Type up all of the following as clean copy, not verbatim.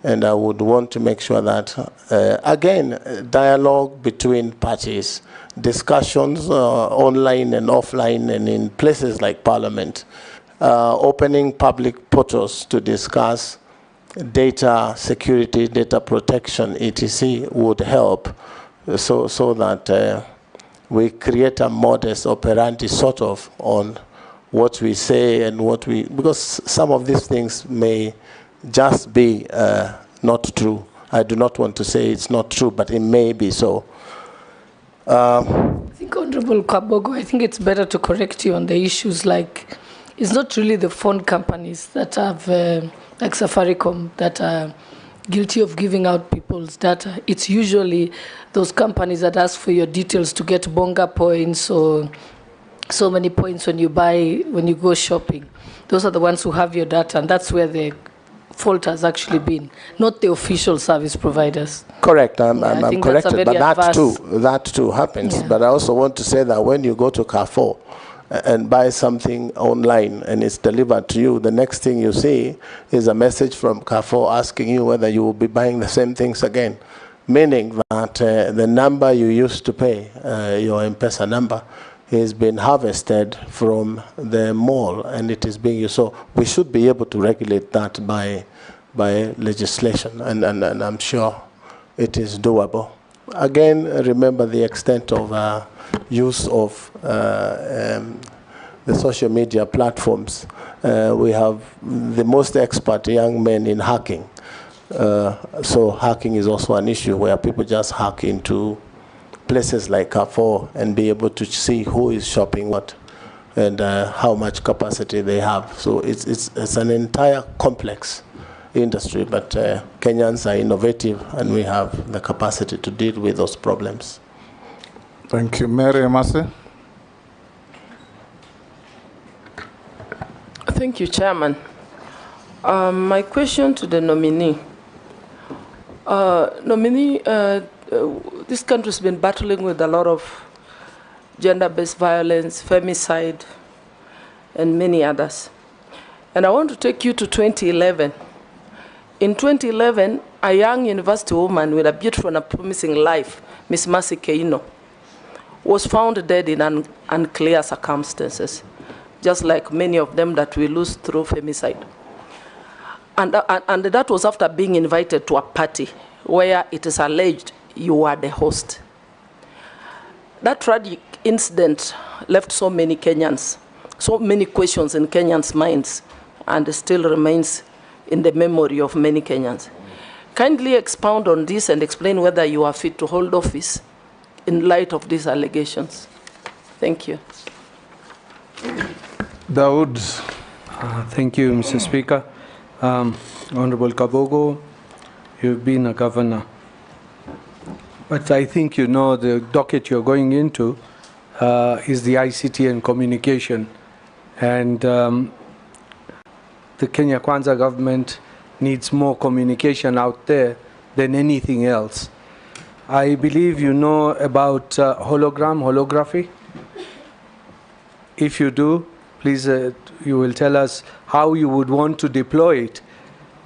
And I would want to make sure that, again, dialogue between parties, discussions online and offline and in places like Parliament, opening public portals to discuss data security, data protection, etc. would help so that we create a modus operandi sort of on what we say and what we, because some of these things may just be not true. I do not want to say it's not true, but it may be so. I think, Honorable Kabogo, I think it's better to correct you on the issues like, it's not really the phone companies that have, like Safaricom, that are guilty of giving out people's data. It's usually those companies that ask for your details to get bonga points or so many points when you go shopping. Those are the ones who have your data, and that's where the fault has actually been, not the official service providers. Correct, I'm corrected, but that too happens. Yeah. But I also want to say that when you go to Carrefour and buy something online and it's delivered to you, the next thing you see is a message from Carrefour asking you whether you will be buying the same things again, meaning that the number you used to pay, your M-Pesa number, has been harvested from the mall and it is being used. So we should be able to regulate that by legislation, and I'm sure it is doable. Again, remember the extent of use of the social media platforms. We have the most expert young men in hacking. So hacking is also an issue where people just hack into places like Carrefour and be able to see who is shopping what and how much capacity they have. So it's an entire complex industry, but Kenyans are innovative and we have the capacity to deal with those problems. Thank you. Mary Mase. Thank you, Chairman. My question to the nominee. This country has been battling with a lot of gender-based violence, femicide, and many others. And I want to take you to 2011. In 2011, a young university woman with a beautiful and a promising life, Miss Mercy Keino, was found dead in unclear circumstances, just like many of them that we lose through femicide. And that was after being invited to a party where it is alleged you were the host. That tragic incident left so many Kenyans, so many questions in Kenyans' minds, and still remains in the memory of many Kenyans. Kindly expound on this and explain whether you are fit to hold office in light of these allegations. Thank you. Dawood. Thank you, Mr. Speaker. Honorable Kabogo, you've been a governor. But I think you know the docket you're going into is the ICT and communication. And the Kenya Kwanza government needs more communication out there than anything else. I believe you know about holography. If you do, please, you will tell us how you would want to deploy it,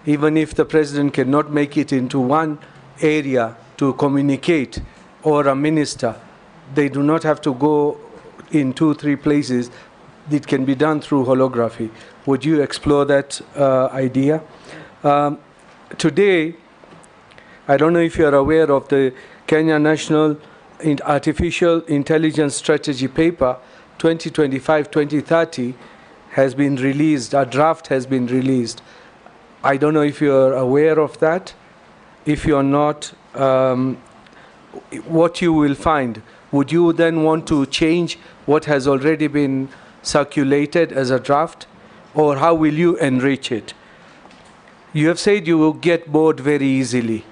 even if the president cannot make it into one area to communicate, or a minister. They do not have to go in 2-3 places. It can be done through holography. Would you explore that idea? Today, I don't know if you're aware of the Kenya National Artificial Intelligence Strategy Paper 2025-2030 has been released. A draft has been released. I don't know if you're aware of that. If you're not, what you will find, would you then want to change what has already been circulated as a draft, or how will you enrich it? You have said you will get bored very easily.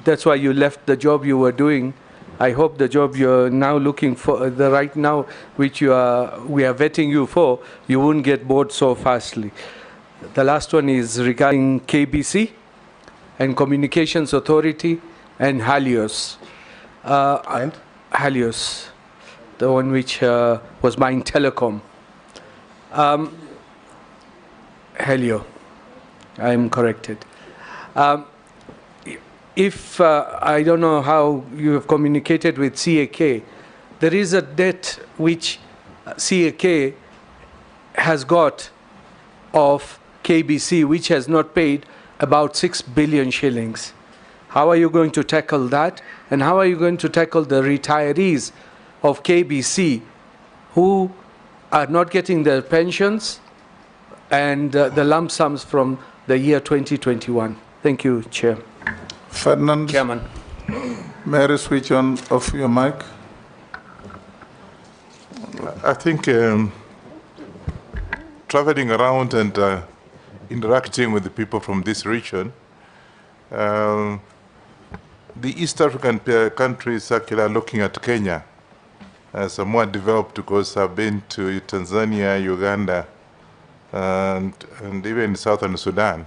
That's why you left the job you were doing. I hope the job you're now looking for, the right now, which we are vetting you for, you won't get bored so fastly. The last one is regarding KBC and Communications Authority and Helios. Helios, the one which was buying telecom. Helio, I am corrected. If I don't know how you have communicated with CAK, there is a debt which CAK has got of KBC, which has not paid about 6 billion shillings. How are you going to tackle that? And how are you going to tackle the retirees of KBC who are not getting their pensions and the lump sums from the year 2021? Thank you, Chair. Ferdinand. Chairman. May I switch on off your mic? I think traveling around and interacting with the people from this region, the East African countries actually are looking at Kenya as a more developed, because I've been to Tanzania, Uganda, and even Southern Sudan.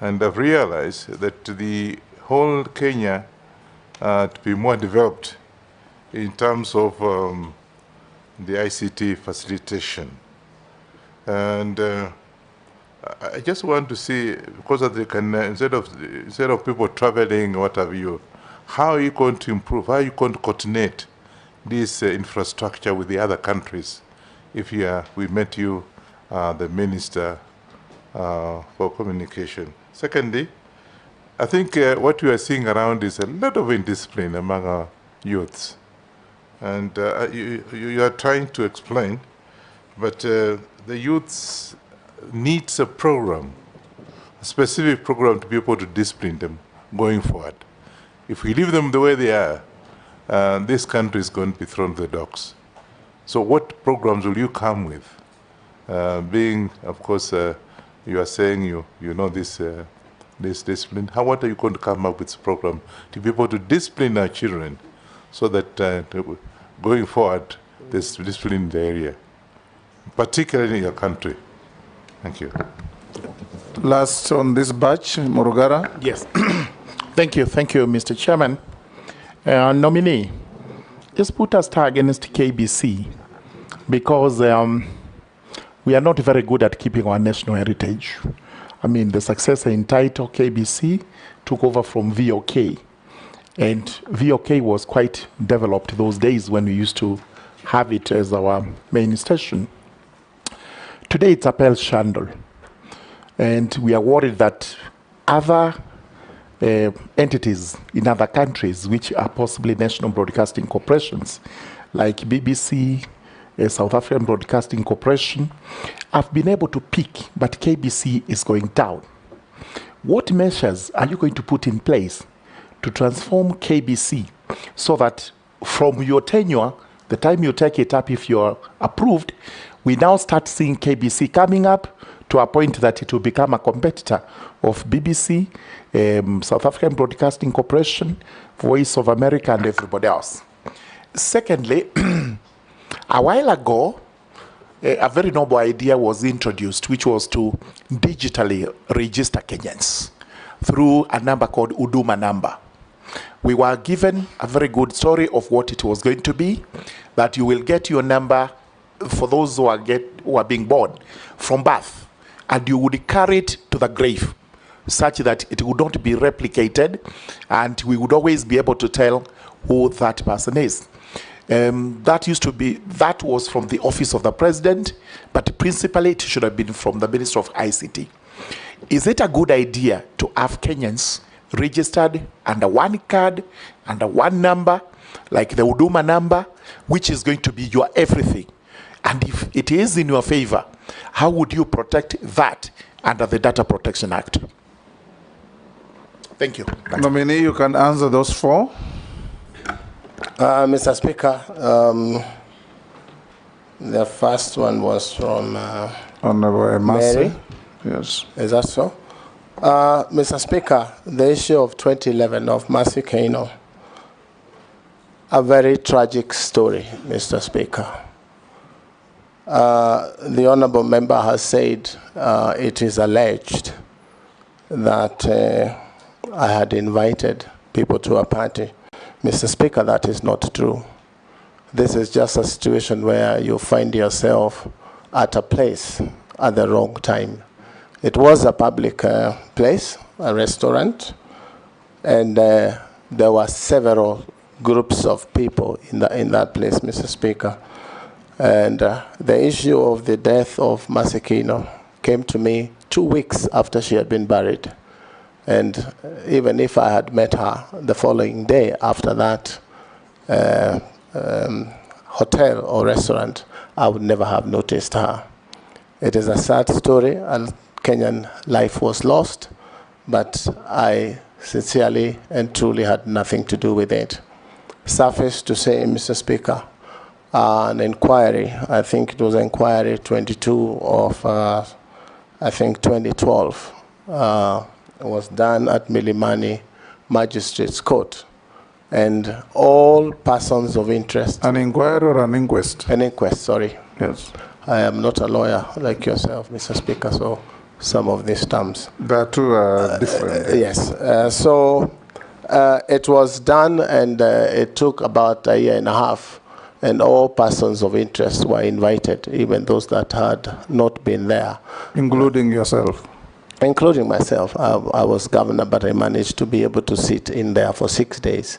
And I've realized that the whole Kenya to be more developed in terms of the ICT facilitation. And I just want to see, because they can, instead of people traveling, what have you, how are you going to improve, how are you going to coordinate this infrastructure with the other countries? If we met you, the Minister for Communication. Secondly, I think what we are seeing around is a lot of indiscipline among our youths. And you are trying to explain, but the youths needs a program, a specific program to be able to discipline them going forward. If we leave them the way they are, this country is going to be thrown to the dogs. So what programs will you come with? Being, of course, you are saying you know this discipline. What are you going to come up with a program to be able to discipline our children so that going forward, there's discipline in the area, particularly in your country? Thank you. Last on this batch, Morugara. Yes. Thank you, Mr. Chairman. Nominee, just put a star against KBC because we are not very good at keeping our national heritage. I mean, the successor in title, KBC, took over from VOK. And VOK was quite developed those days when we used to have it as our main station. Today it's a pale shandle. And we are worried that other entities in other countries, which are possibly national broadcasting corporations, like BBC, South African Broadcasting Corporation, have been able to peak, but KBC is going down. What measures are you going to put in place to transform KBC so that from your tenure, the time you take it up, if you're approved, we now start seeing KBC coming up to a point that it will become a competitor of BBC, South African Broadcasting Corporation, Voice of America, and everybody else. Secondly, a while ago, a very noble idea was introduced, which was to digitally register Kenyans through a number called Huduma number. We were given a very good story of what it was going to be, that you will get your number for those who are being born from birth, and you would carry it to the grave, such that it would not be replicated, and we would always be able to tell who that person is. That was from the office of the president, but principally it should have been from the Minister of ICT. Is it a good idea to have Kenyans registered under one card, under one number, like the Huduma number, which is going to be your everything? And if it is in your favor, how would you protect that under the Data Protection Act? Thank you. Nominee, you can answer those four. Mr. Speaker, the first one was from Honorable Mary. Yes. Is that so? Mr. Speaker, the issue of 2011 of Mercy Kaino, a very tragic story, Mr. Speaker. The honourable member has said it is alleged that I had invited people to a party. Mr. Speaker, that is not true. This is just a situation where you find yourself at a place at the wrong time. It was a public place, a restaurant, and there were several groups of people in that place, Mr. Speaker. And the issue of the death of Masekino came to me 2 weeks after she had been buried. And even if I had met her the following day after that hotel or restaurant, I would never have noticed her. It is a sad story, and Kenyan life was lost, but I sincerely and truly had nothing to do with it. Suffice to say, Mr. Speaker, an inquiry, I think it was inquiry 22 of, I think 2012, was done at Milimani Magistrates Court. And all persons of interest. An inquiry or an inquest? An inquest, sorry. Yes. I am not a lawyer like yourself, Mr. Speaker, so some of these terms. The two are different. Yes. It was done, and it took about a year and a half, and all persons of interest were invited, even those that had not been there. Including yourself? Including myself. I was governor, but I managed to be able to sit in there for 6 days,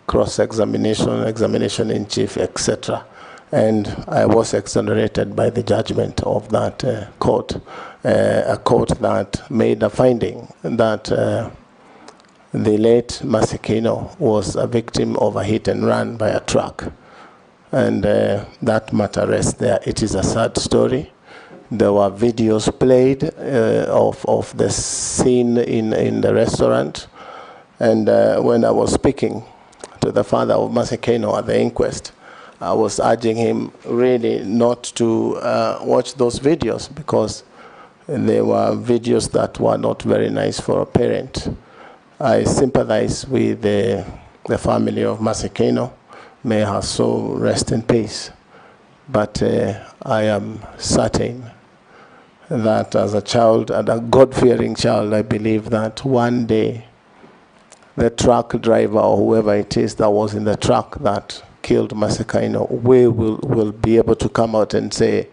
cross-examination, examination in chief, etc. And I was exonerated by the judgment of that court, a court that made a finding that the late Masekino was a victim of a hit and run by a truck. And that matter rests there. It is a sad story. There were videos played of the scene in the restaurant. And when I was speaking to the father of Masekino at the inquest, I was urging him really not to watch those videos, because they were videos that were not very nice for a parent. I sympathize with the family of Masekino. May her soul rest in peace. But I am certain that as a child, and a God-fearing child, I believe that one day the truck driver or whoever it is that was in the truck that killed Masekino will be able to come out and say,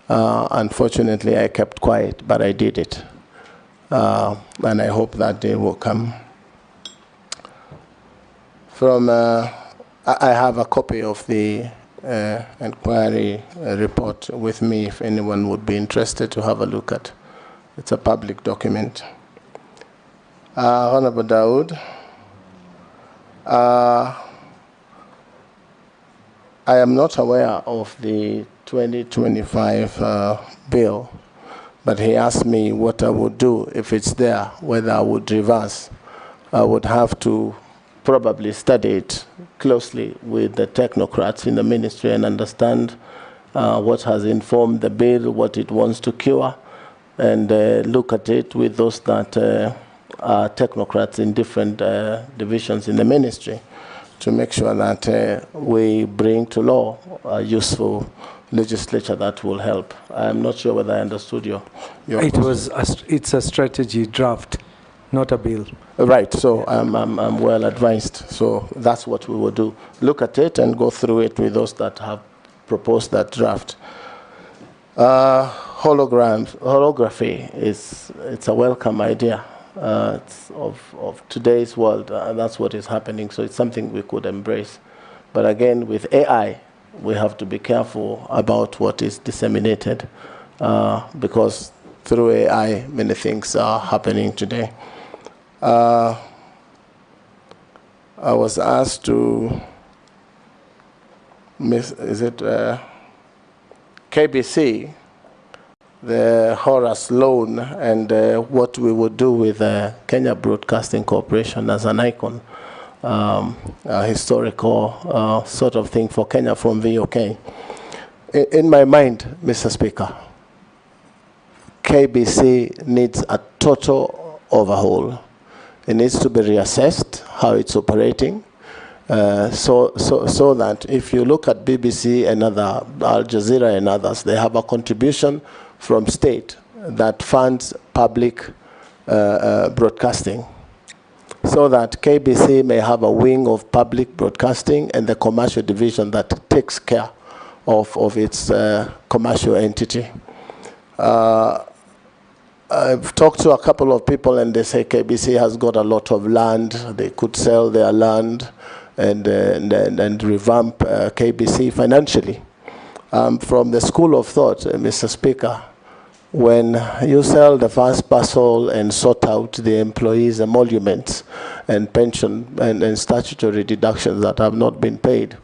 unfortunately, I kept quiet, but I did it. And I hope that day will come. I have a copy of the inquiry report with me if anyone would be interested to have a look at. It's a public document. Honorable Dawood, I am not aware of the 2025 bill, but he asked me what I would do if it's there, whether I would reverse. I would have to probably study it closely with the technocrats in the ministry and understand what has informed the bill, what it wants to cure, and look at it with those that are technocrats in different divisions in the ministry to make sure that we bring to law a useful legislature that will help. I'm not sure whether I understood your question. It's a strategy draft, not a bill. Right, so I'm well advised. So that's what we will do. Look at it and go through it with those that have proposed that draft. Holography it's a welcome idea. It's of today's world. That's what is happening. So it's something we could embrace. But again, with AI, we have to be careful about what is disseminated, because through AI, many things are happening today. I was asked to, KBC, the Horace loan, and what we would do with Kenya Broadcasting Corporation as an icon, a historical sort of thing for Kenya from VOK. In my mind, Mr. Speaker, KBC needs a total overhaul. It needs to be reassessed how it's operating, so that if you look at BBC and other, Al Jazeera and others, they have a contribution from state that funds public broadcasting, so that KBC may have a wing of public broadcasting and the commercial division that takes care of its commercial entity. I've talked to a couple of people and they say KBC has got a lot of land. They could sell their land and revamp KBC financially. From the school of thought, Mr. Speaker, when you sell the first parcel and sort out the employees' emoluments and pension and statutory deductions that have not been paid,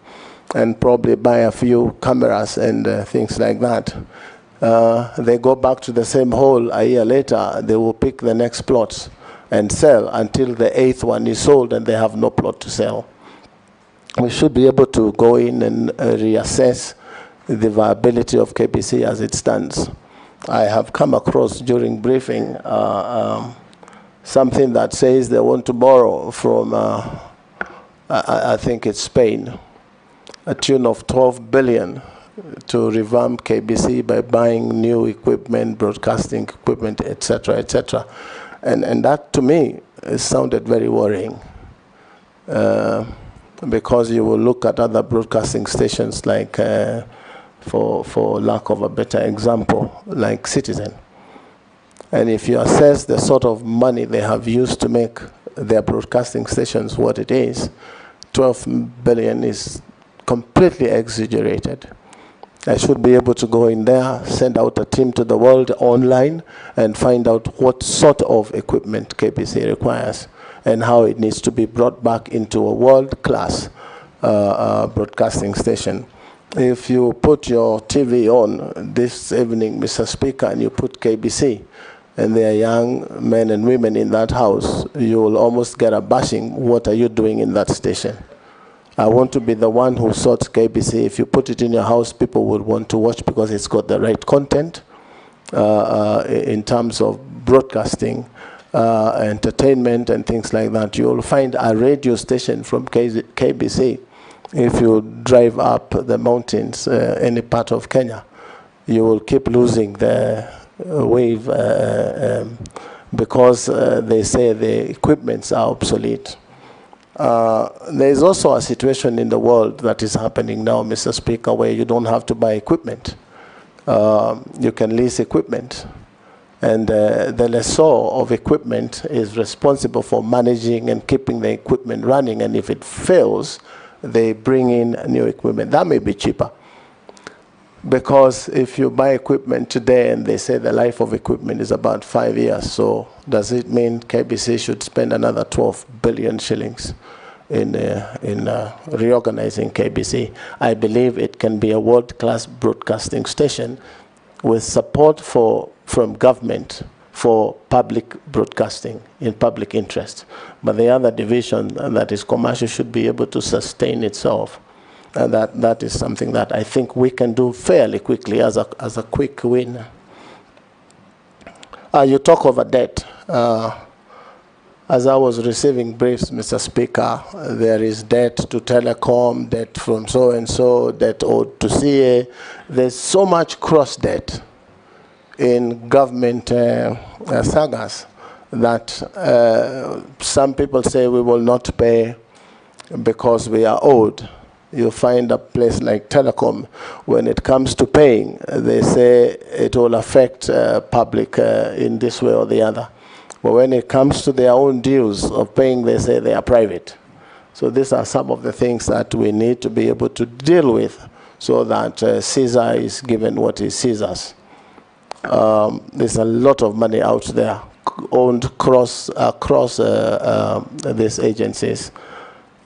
and probably buy a few cameras and things like that, they go back to the same hole a year later, they will pick the next plots and sell until the 8th one is sold and they have no plot to sell. We should be able to go in and reassess the viability of KBC as it stands. I have come across during briefing something that says they want to borrow from, I think it's Spain, a tune of 12 billion to revamp KBC by buying new equipment, broadcasting equipment, etc., etc. And that, to me, sounded very worrying. Because you will look at other broadcasting stations like, for lack of a better example, like Citizen. And if you assess the sort of money they have used to make their broadcasting stations what it is, 12 billion is completely exaggerated. I should be able to go in there, send out a team to the world online, and find out what sort of equipment KBC requires and how it needs to be brought back into a world-class broadcasting station. If you put your TV on this evening, Mr. Speaker, and you put KBC, and there are young men and women in that house, you will almost get a bashing. What are you doing in that station? I want to be the one who sorts KBC. If you put it in your house, people will want to watch because it's got the right content in terms of broadcasting, entertainment, and things like that. You'll find a radio station from KBC. If you drive up the mountains, any part of Kenya, you will keep losing the wave because they say the equipments are obsolete. There is also a situation in the world that is happening now, Mr. Speaker, where you don't have to buy equipment. You can lease equipment. And the lessor of equipment is responsible for managing and keeping the equipment running. And if it fails, they bring in new equipment. That may be cheaper. Because if you buy equipment today and they say the life of equipment is about 5 years, so does it mean KBC should spend another 12 billion shillings in reorganizing KBC? I believe it can be a world-class broadcasting station with support from government for public broadcasting in public interest. But the other division that is commercial should be able to sustain itself. And that is something that I think we can do fairly quickly as a quick win. You talk of a debt. As I was receiving briefs, Mr. Speaker, there is debt to Telecom, debt from so-and-so, debt owed to CA. There's so much cross-debt in government sagas that some people say we will not pay because we are owed. You find a place like Telecom, when it comes to paying, they say it will affect public in this way or the other. But when it comes to their own dues of paying, they say they are private. So these are some of the things that we need to be able to deal with so that Caesar is given what is Caesar's. There's a lot of money out there owned across these agencies.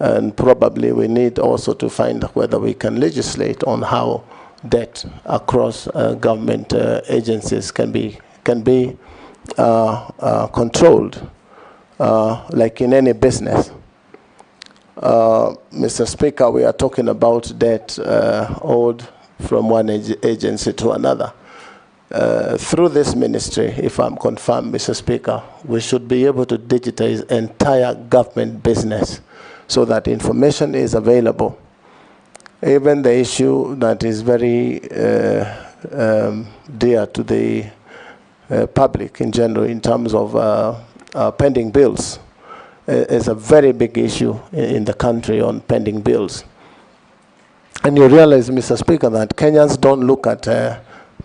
And probably we need also to find whether we can legislate on how debt across government agencies can be controlled, like in any business. Mr. Speaker, we are talking about debt owed from one agency to another. Through this ministry, if I'm confirmed, Mr. Speaker, we should be able to digitize entire government business so that information is available. Even the issue that is very dear to the public in general in terms of pending bills is a very big issue in the country on pending bills. And you realize, Mr. Speaker, that Kenyans don't look at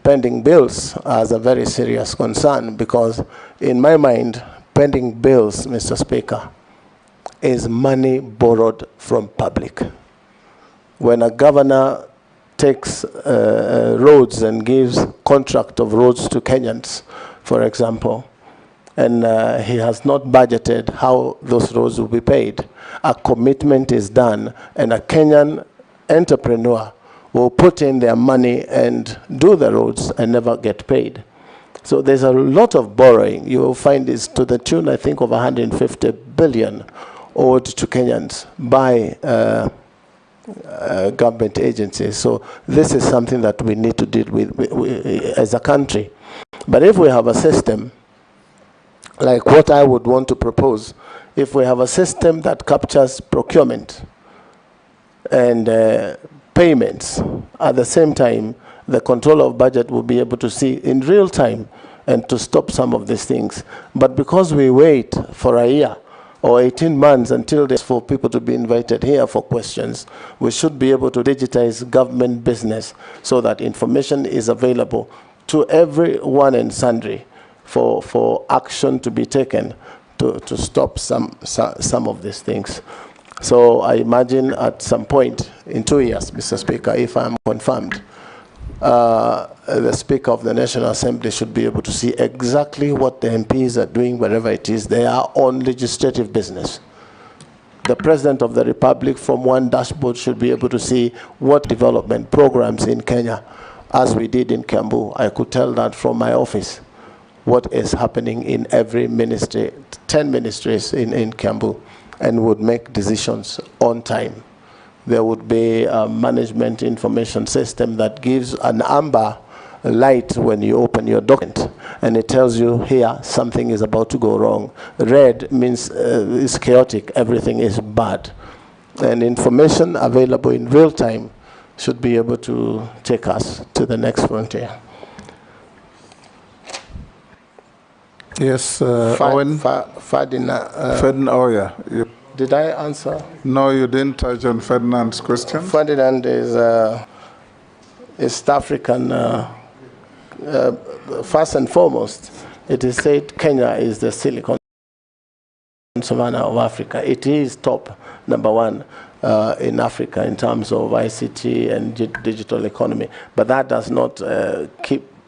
pending bills as a very serious concern, because in my mind, pending bills, Mr. Speaker, is money borrowed from public. When a governor takes roads and gives contract of roads to Kenyans, for example, and he has not budgeted how those roads will be paid, a commitment is done, and a Kenyan entrepreneur will put in their money and do the roads and never get paid. So there's a lot of borrowing. You will find it's to the tune, I think, of 150 billion owed to Kenyans by government agencies. So this is something that we need to deal with as a country. But if we have a system, like what I would want to propose, if we have a system that captures procurement and payments, at the same time, the control of budget will be able to see in real time and to stop some of these things. But because we wait for a year or 18 months until there's for people to be invited here for questions, we should be able to digitize government business so that information is available to everyone and sundry for action to be taken to stop some of these things. So I imagine at some point in 2 years, Mr. Speaker, if I'm confirmed, the Speaker of the National Assembly should be able to see exactly what the MPs are doing wherever it is they are on legislative business. The President of the Republic from one dashboard should be able to see what development programs in Kenya, as we did in Kiambu. I could tell that from my office, what is happening in every ministry, 10 ministries in Kiambu, and would make decisions on time. There would be a management information system that gives an amber light when you open your document, and it tells you here something is about to go wrong. Red means it's chaotic, everything is bad. And information available in real time should be able to take us to the next frontier. Yes, Owen. Ferdinand, oh yeah. Did I answer? No, you didn't touch on Ferdinand's question. Ferdinand is East African. First and foremost, it is said Kenya is the Silicon Savannah of Africa. It is top #1 in Africa in terms of ICT and digital economy. But that does not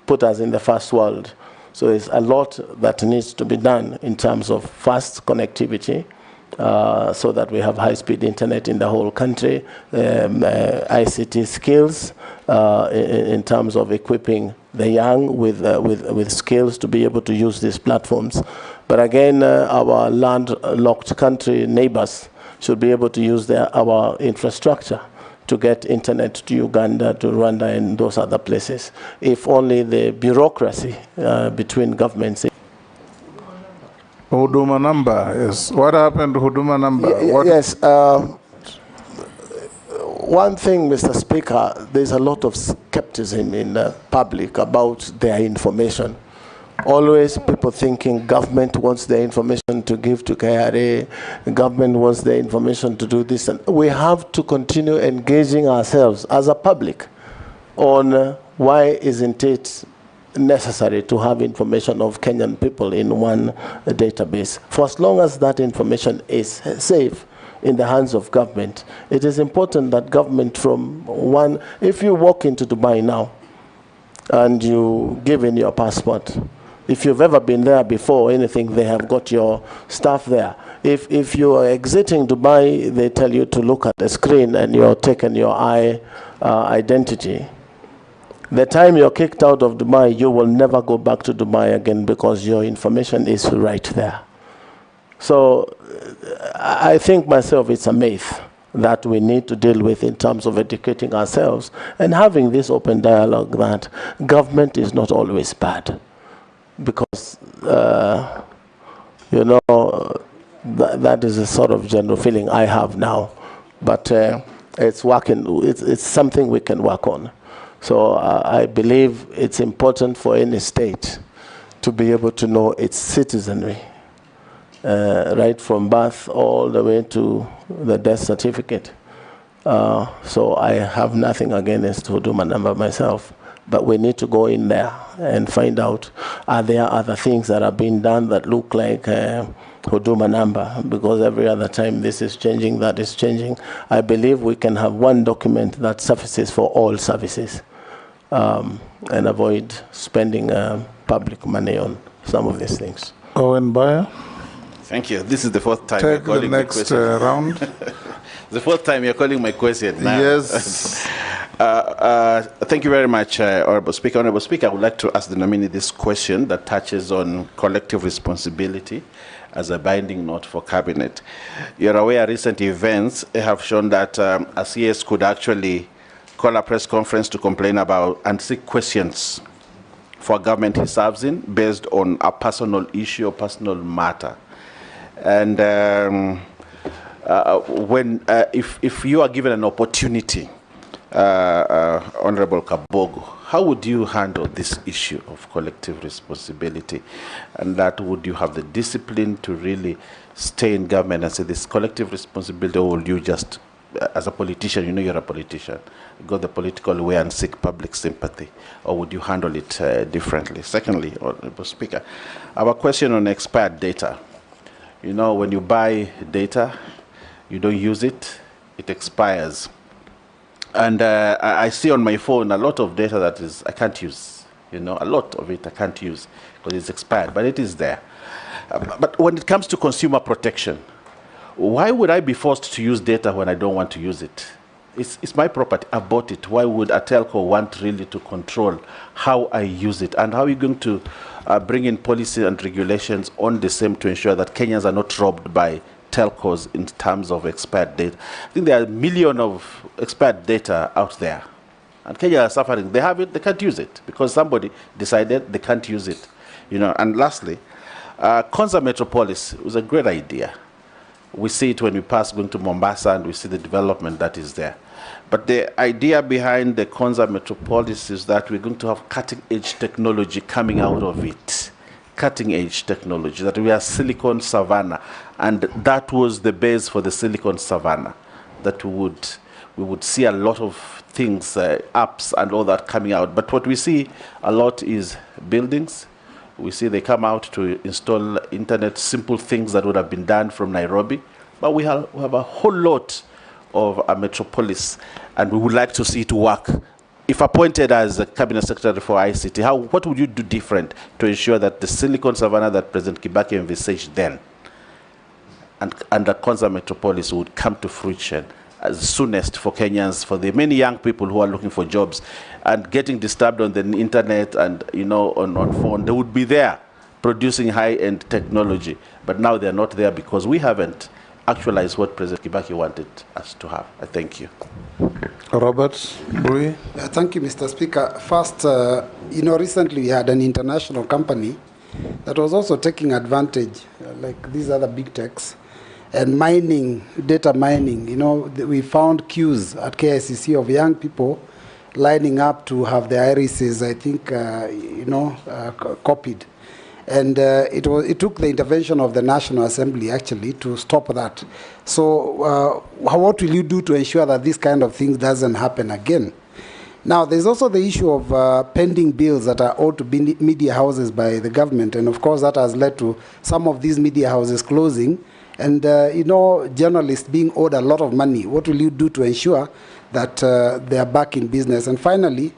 put us in the first world. So it's a lot that needs to be done in terms of fast connectivity, so that we have high-speed internet in the whole country, ICT skills in terms of equipping the young with skills to be able to use these platforms. But again, our landlocked country neighbors should be able to use our infrastructure to get internet to Uganda, to Rwanda, and those other places. If only the bureaucracy between governments. Huduma number, yes. What happened to Huduma number? Yes. One thing, Mr. Speaker, there's a lot of skepticism in the public about their information. Always people thinking government wants their information to give to KRA, government wants their information to do this. And we have to continue engaging ourselves as a public on why isn't it necessary to have information of Kenyan people in one database. For as long as that information is safe in the hands of government, it is important that government from one, if you walk into Dubai now and you give in your passport, if you've ever been there before, anything, they have got your stuff there. If you are exiting Dubai, they tell you to look at the screen and you're taking your identity. The time you're kicked out of Dubai, you will never go back to Dubai again because your information is right there. So I think myself it's a myth that we need to deal with in terms of educating ourselves and having this open dialogue that government is not always bad. Because, you know, that is a sort of general feeling I have now. But it's working, it's something we can work on. So I believe it's important for any state to be able to know its citizenry, right from birth all the way to the death certificate. So I have nothing against Huduma number myself. But we need to go in there and find out, are there other things that are being done that look like huduma number? Because every other time this is changing, that is changing. I believe we can have one document that suffices for all services, and avoid spending public money on some of these things. Owen Bayer. Thank you. This is the fourth time Take the next round. The fourth time you're calling my question now. Yes. Thank you very much, Honorable Speaker. Honorable Speaker, I would like to ask the nominee this question that touches on collective responsibility as a binding note for Cabinet. You're aware recent events have shown that a CS could actually call a press conference to complain about and seek questions for government he serves in based on a personal issue or personal matter. And if you are given an opportunity, Honorable Kabogo, how would you handle this issue of collective responsibility? And that would you have the discipline to really stay in government and say this collective responsibility, or will you just, as a politician, you know you're a politician, go the political way and seek public sympathy, or would you handle it differently? Secondly, Honorable Speaker, our question on expired data. You know, when you buy data, you don't use it, it expires. And I see on my phone a lot of data that is I can't use. You know, a lot of it I can't use because it's expired, but it is there. But when it comes to consumer protection, why would I be forced to use data when I don't want to use it? It's my property. I bought it. Why would a telco want really to control how I use it? And how are you going to bring in policy and regulations on the same to ensure that Kenyans are not robbed by telcos in terms of expired data? I think there are millions of expired data out there. And Kenya are suffering. They have it, they can't use it because somebody decided they can't use it. You know, and lastly, Konza Metropolis was a great idea. We see it when we pass going to Mombasa and we see the development that is there. But the idea behind the Konza Metropolis is that we're going to have cutting-edge technology coming out of it. Cutting-edge technology, that we are Silicon Savannah. And that was the base for the Silicon Savannah, that we would see a lot of things, apps and all that coming out. But what we see a lot is buildings. We see they come out to install internet, simple things that would have been done from Nairobi. But we have a whole lot of a metropolis, and we would like to see it work. If appointed as a Cabinet Secretary for ICT, what would you do different to ensure that the Silicon Savannah that President Kibaki envisaged then and the Konza Metropolis would come to fruition as soonest for Kenyans, for the many young people who are looking for jobs and getting disturbed on the internet and, you know, on phone? They would be there producing high-end technology, but now they're not there because we haven't actualized what President Kibaki wanted us to have. I thank you. Robert Bui. Thank you, Mr. Speaker. First, you know, recently we had an international company that was also taking advantage, like these other big techs, and mining, data mining. You know, we found queues at KICC of young people lining up to have their irises, I think, you know, copied. And it took the intervention of the National Assembly, actually, to stop that. So what will you do to ensure that this kind of thing doesn't happen again? Now, there's also the issue of pending bills that are owed to media houses by the government. And, of course, that has led to some of these media houses closing. And, you know, journalists being owed a lot of money. What will you do to ensure that they are back in business? And finally,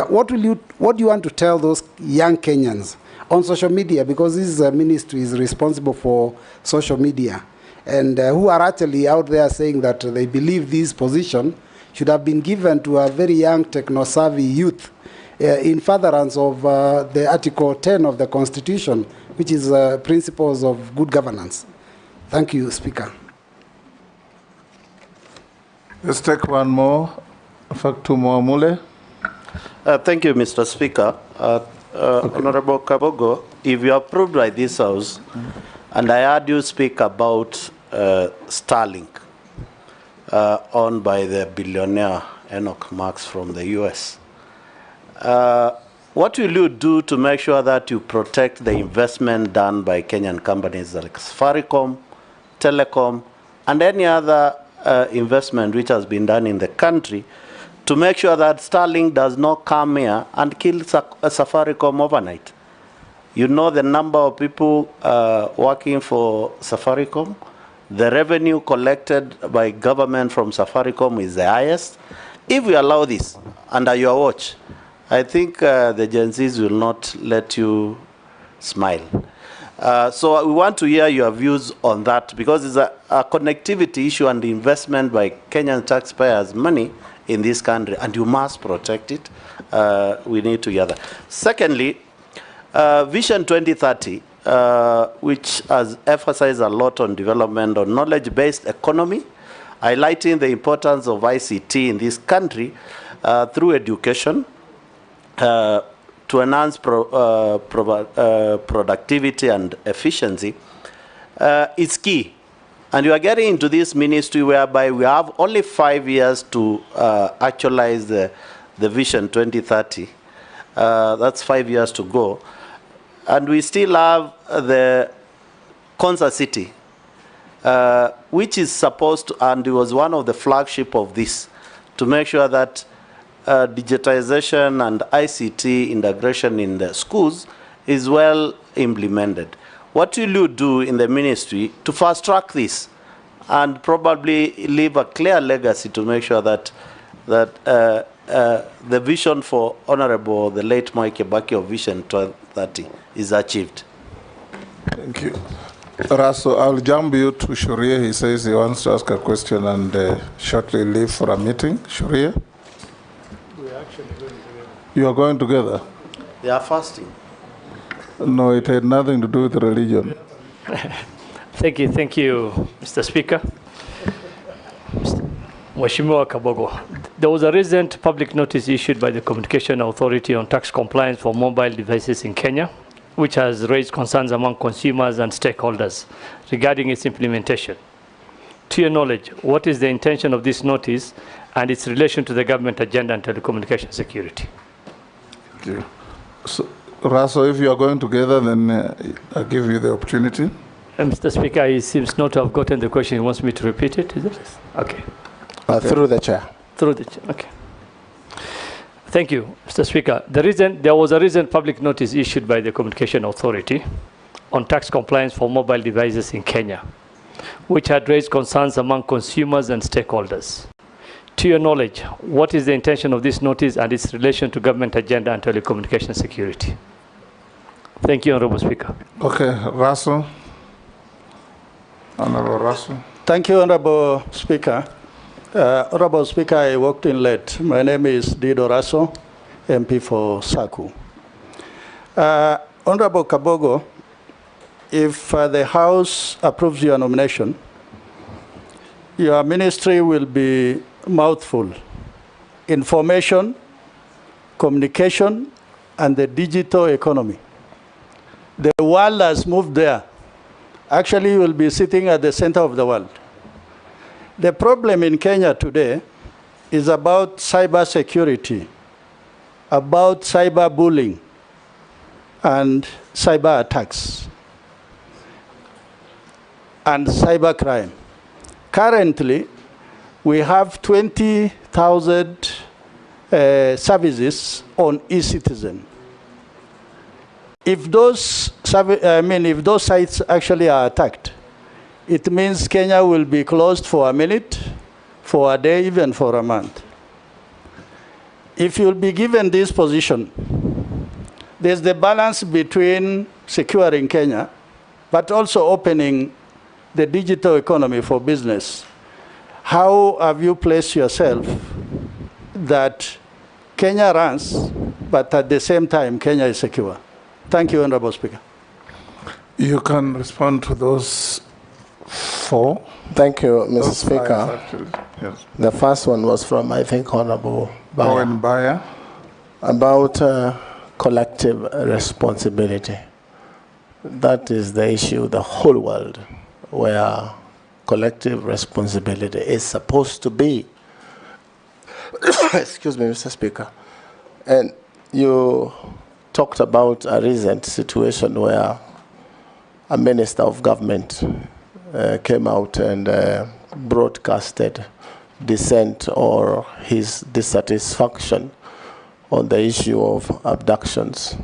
what do you want to tell those young Kenyans on social media, because this ministry is responsible for social media, and who are actually out there saying that they believe this position should have been given to a very young techno-savvy youth in furtherance of the Article 10 of the Constitution, which is principles of good governance. Thank you, Speaker. Let's take one more. Factumo Mule. Thank you, Mr. Speaker. Honorable Kabogo, if you are approved by this House, and I heard you speak about Starlink, owned by the billionaire Enoch Marx from the US, what will you do to make sure that you protect the investment done by Kenyan companies like Safaricom, Telecom, and any other investment which has been done in the country to make sure that Starlink does not come here and kill Safaricom overnight. You know the number of people working for Safaricom. The revenue collected by government from Safaricom is the highest. If we allow this under your watch, I think the Gen Zs will not let you smile. So we want to hear your views on that, because it's a connectivity issue and investment by Kenyan taxpayers' money in this country, and you must protect it. We need to hear that. Secondly, Vision 2030, which has emphasized a lot on development on knowledge-based economy, highlighting the importance of ICT in this country through education to enhance productivity and efficiency, is key. And you are getting into this ministry whereby we have only 5 years to actualize the Vision 2030. That's 5 years to go. And we still have the Concert City, which is supposed to, and it was one of the flagship of this, to make sure that digitization and ICT integration in the schools is well implemented. What will you do in the ministry to fast track this and probably leave a clear legacy to make sure that the vision for Honorable the late Mwai Kibaki of Vision 2030 is achieved? Thank you. Raso, I'll jump you to Sharia. He says he wants to ask a question and shortly leave for a meeting. Sharia? We're actually going together. You are going together? They are fasting. No, it had nothing to do with religion. Thank you, Mr. Speaker. Mheshimiwa Kabogo, there was a recent public notice issued by the Communication Authority on tax compliance for mobile devices in Kenya, which has raised concerns among consumers and stakeholders regarding its implementation. To your knowledge, what is the intention of this notice and its relation to the government agenda on telecommunication security? Thank you. So, Raso, if you are going together, then I'll give you the opportunity. Mr. Speaker, he seems not to have gotten the question. He wants me to repeat it, is it? Okay. Through the chair. Through the chair, okay. Thank you, Mr. Speaker. There was a recent public notice issued by the Communication Authority on tax compliance for mobile devices in Kenya, which had raised concerns among consumers and stakeholders. To your knowledge, what is the intention of this notice and its relation to government agenda on telecommunication security? Thank you, Honorable Speaker. Okay, Raso. Honorable Raso. Thank you, Honorable Speaker. Honorable Speaker, I walked in late. My name is Dido Raso, MP for Saku. Honorable Kabogo, if the House approves your nomination, your ministry will be mouthful. Information, communication, and the digital economy. The world has moved there. Actually, you will be sitting at the center of the world. The problem in Kenya today is about cyber security, about cyber bullying, and cyber attacks, and cyber crime. Currently, we have 20,000 services on eCitizen. If those sites actually are attacked, it means Kenya will be closed for a minute, for a day, even for a month. If you'll be given this position, there's the balance between securing Kenya, but also opening the digital economy for business. How have you placed yourself that Kenya runs, but at the same time, Kenya is secure? Thank you, Honorable Speaker. You can respond to those four. Thank you, Mr. Speaker. Yes. The first one was from, I think, Honorable Baya. About collective responsibility. That is the issue, the whole world, where collective responsibility is supposed to be. Excuse me, Mr. Speaker. And you talked about a recent situation where a minister of government came out and broadcasted dissent or his dissatisfaction on the issue of abductions.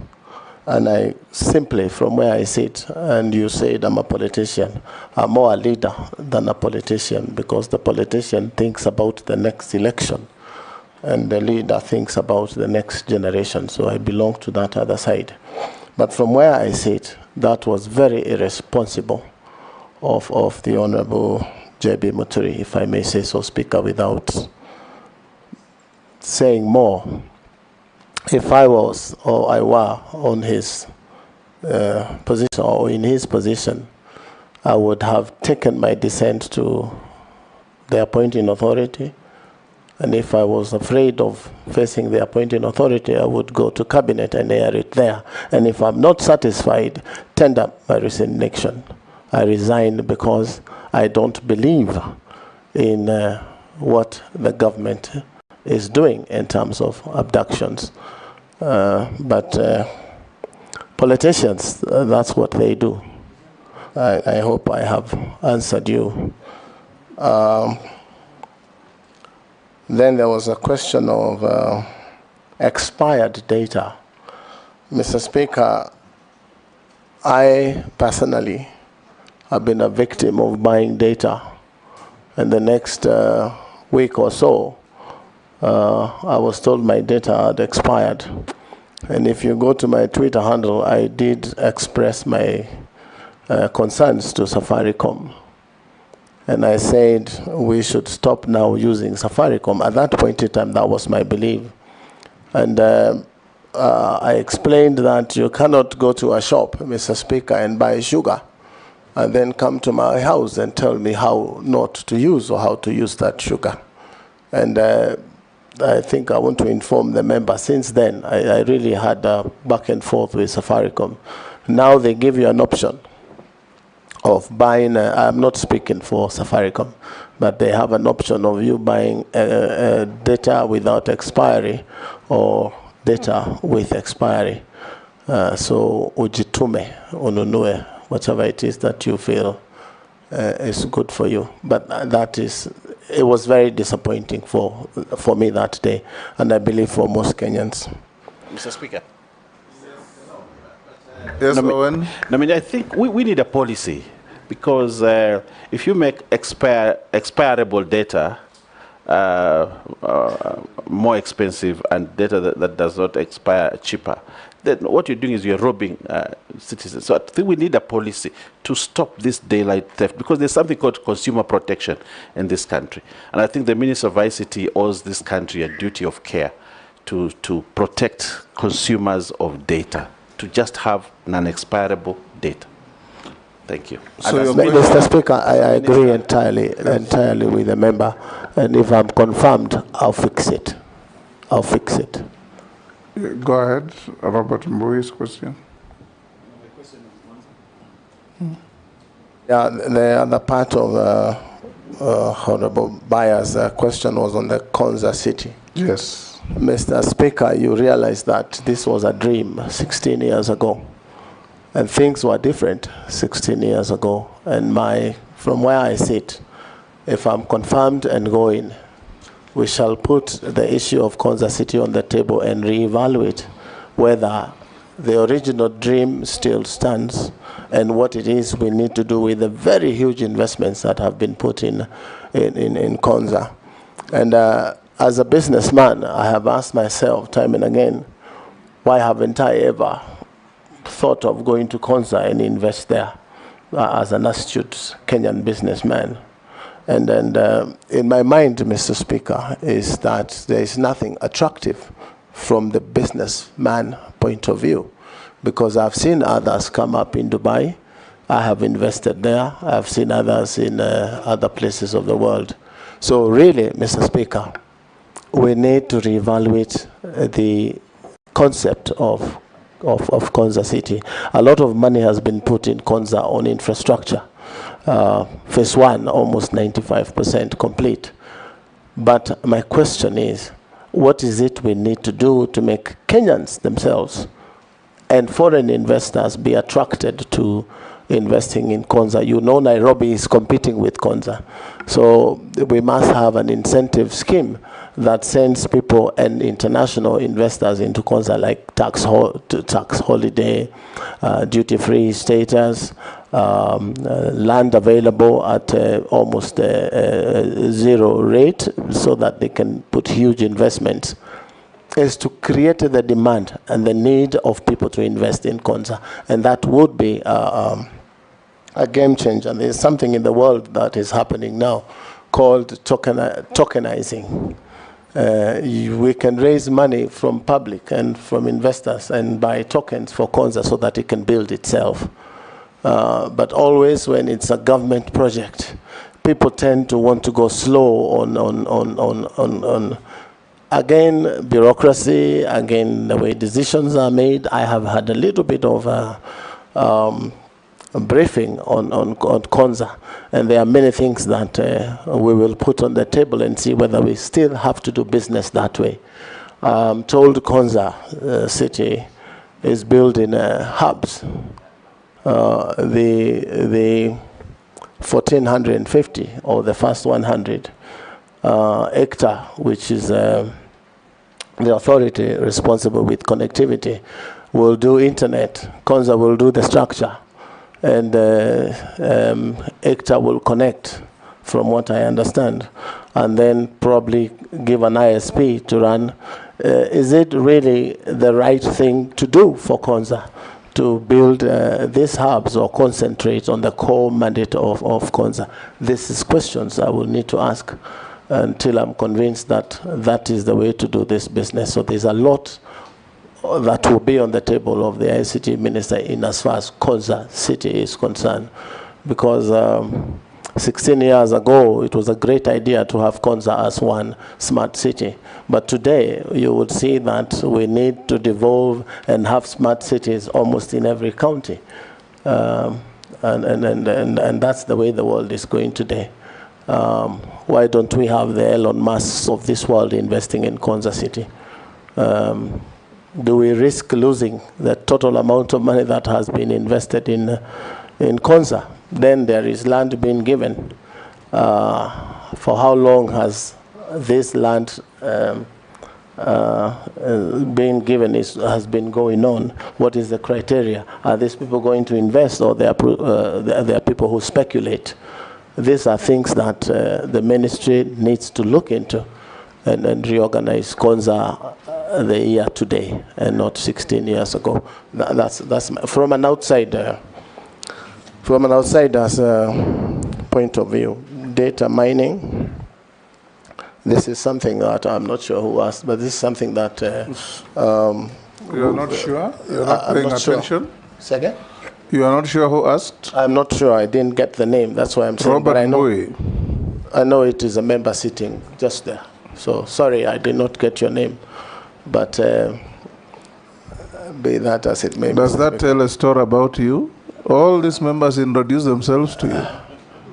And I simply, from where I sit, and you said I'm a politician, I'm more a leader than a politician, because the politician thinks about the next election and the leader thinks about the next generation. So I belong to that other side. But from where I sit, that was very irresponsible of the Honorable J.B. Muturi, if I may say so, Speaker, without saying more. If I was, or I were, on his position, or in his position, I would have taken my dissent to the appointing authority. And if I was afraid of facing the appointing authority, I would go to cabinet and air it there. And if I'm not satisfied, tender my resignation. I resign because I don't believe in what the government is doing in terms of abductions. But politicians, that's what they do. I hope I have answered you. Then there was a question of expired data. Mr. Speaker, I personally have been a victim of buying data. And the next week or so, I was told my data had expired. And if you go to my Twitter handle, I did express my concerns to Safaricom. And I said we should stop now using Safaricom. At that point in time, that was my belief. And I explained that you cannot go to a shop, Mr. Speaker, and buy sugar, and then come to my house and tell me how not to use or how to use that sugar. And I think I want to inform the member, since then, I really had a back and forth with Safaricom. Now they give you an option of buying, I'm not speaking for Safaricom, but they have an option of you buying data without expiry or data with expiry. So ujitume, ununue, whatever it is that you feel is good for you. But that is, it was very disappointing for me that day, and I believe for most Kenyans. Mr. Speaker. Yes, Owen? I mean, I think we need a policy, because if you make expirable data more expensive and data that does not expire cheaper, then what you're doing is you're robbing citizens. So I think we need a policy to stop this daylight theft, because there's something called consumer protection in this country. And I think the Minister of ICT owes this country a duty of care to protect consumers of data, to just have non-expirable data. Thank you. So Mr. Speaker, I agree entirely with the member. And if I'm confirmed, I'll fix it. I'll fix it. Go ahead, Robert Mbui's question. Yeah, the other part of Honorable Bayer's question was on the Konza city. Yes. Mr. Speaker, you realize that this was a dream 16 years ago. And things were different 16 years ago. And from where I sit, if I'm confirmed and going, we shall put the issue of Konza City on the table and reevaluate whether the original dream still stands and what it is we need to do with the very huge investments that have been put in Konza. And as a businessman, I have asked myself time and again, why haven't I ever thought of going to Konza and invest there as an astute Kenyan businessman? And in my mind, Mr. Speaker, is that there is nothing attractive from the businessman point of view, because I've seen others come up in Dubai. I have invested there. I've seen others in other places of the world. So really, Mr. Speaker, we need to reevaluate the concept of Konza City. A lot of money has been put in Konza on infrastructure. Phase 1, almost 95% complete. But my question is, what is it we need to do to make Kenyans themselves and foreign investors be attracted to investing in Konza. You know Nairobi is competing with Konza. So we must have an incentive scheme that sends people and international investors into Konza, like tax holiday, duty-free status, land available at almost zero rate, so that they can put huge investments, is to create the demand and the need of people to invest in Konza. And that would be a game changer. And there's something in the world that is happening now called tokenizing. We can raise money from public and from investors and buy tokens for Konza so that it can build itself. But always when it's a government project, people tend to want to go slow on again, bureaucracy, again, the way decisions are made. I have had a little bit of a briefing on Konza, and there are many things that we will put on the table and see whether we still have to do business that way. I'm told Konza city is building hubs. The 1450 or the first 100 hectare, which is the authority responsible with connectivity, will do internet. Konza will do the structure, and hectare will connect, from what I understand, and then probably give an ISP to run. Is it really the right thing to do for Konza, to build these hubs or concentrate on the core mandate of Konza? This is questions I will need to ask until I'm convinced that that is the way to do this business. So there's a lot that will be on the table of the ICT minister in as far as Konza city is concerned. Because 16 years ago, it was a great idea to have Konza as one smart city. But today, you would see that we need to devolve and have smart cities almost in every county. And that's the way the world is going today. Why don't we have the Elon Musks of this world investing in Konza city? Do we risk losing the total amount of money that has been invested in Konza? Then there is land being given. For how long has this land being given has been going on? What is the criteria? Are these people going to invest, or they are people who speculate? These are things that the ministry needs to look into and reorganize Konza the year today and not 16 years ago. That's from an outsider's point of view. Data mining. This is something that I'm not sure who asked, but this is something that you're not sure? You're not paying attention? Sure. Second? You are not sure who asked? I'm not sure. I didn't get the name. That's why I'm saying. Robert I know it is a member sitting just there. So sorry, I did not get your name. But be that as it may be. Does that tell a story about you? All these members introduce themselves to you.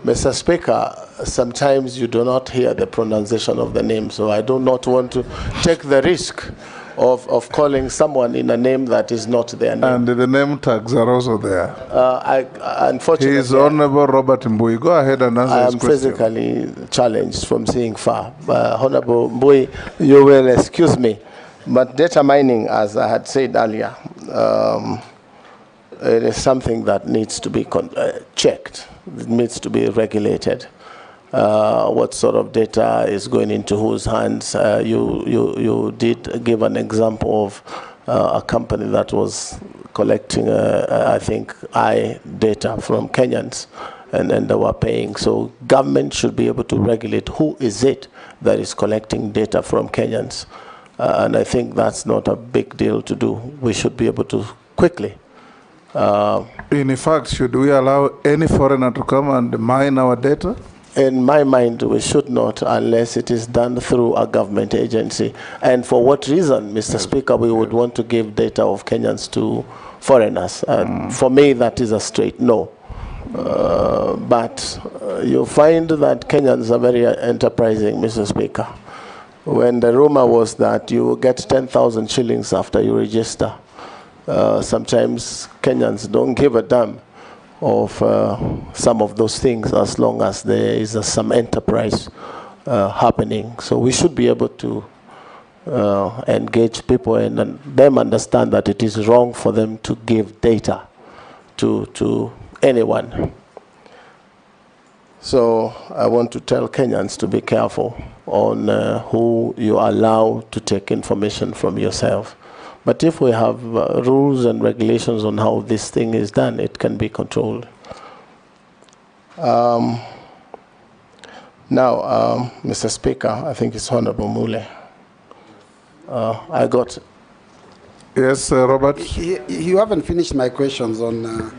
Mr. Speaker, sometimes you do not hear the pronunciation of the name, so I do not want to take the risk of calling someone in a name that is not their name. And the name tags are also there. Unfortunately, he is Honorable Robert Mbui. Go ahead and answer his question. I am physically challenged from seeing far. Honorable Mbui, you will excuse me, but data mining, as I had said earlier, it is something that needs to be checked. It needs to be regulated. What sort of data is going into whose hands? You did give an example of a company that was collecting, I think, data from Kenyans, and they were paying. So government should be able to regulate who is it that is collecting data from Kenyans. And I think that's not a big deal to do. We should be able to quickly. In fact, should we allow any foreigner to come and mine our data? In my mind, we should not, unless it is done through a government agency. And for what reason, Mr. Speaker, we would want to give data of Kenyans to foreigners? For me, that is a straight no. But you find that Kenyans are very enterprising, Mr. Speaker. When the rumor was that you get 10,000 shillings after you register, sometimes Kenyans don't give a damn of some of those things as long as there is some enterprise happening. So we should be able to engage people and them understand that it is wrong for them to give data to anyone. So I want to tell Kenyans to be careful on who you allow to take information from yourself. But if we have rules and regulations on how this thing is done, it can be controlled. Now, Mr. Speaker, I think it's Honorable Mule. I got... Yes, Robert? You haven't finished my questions on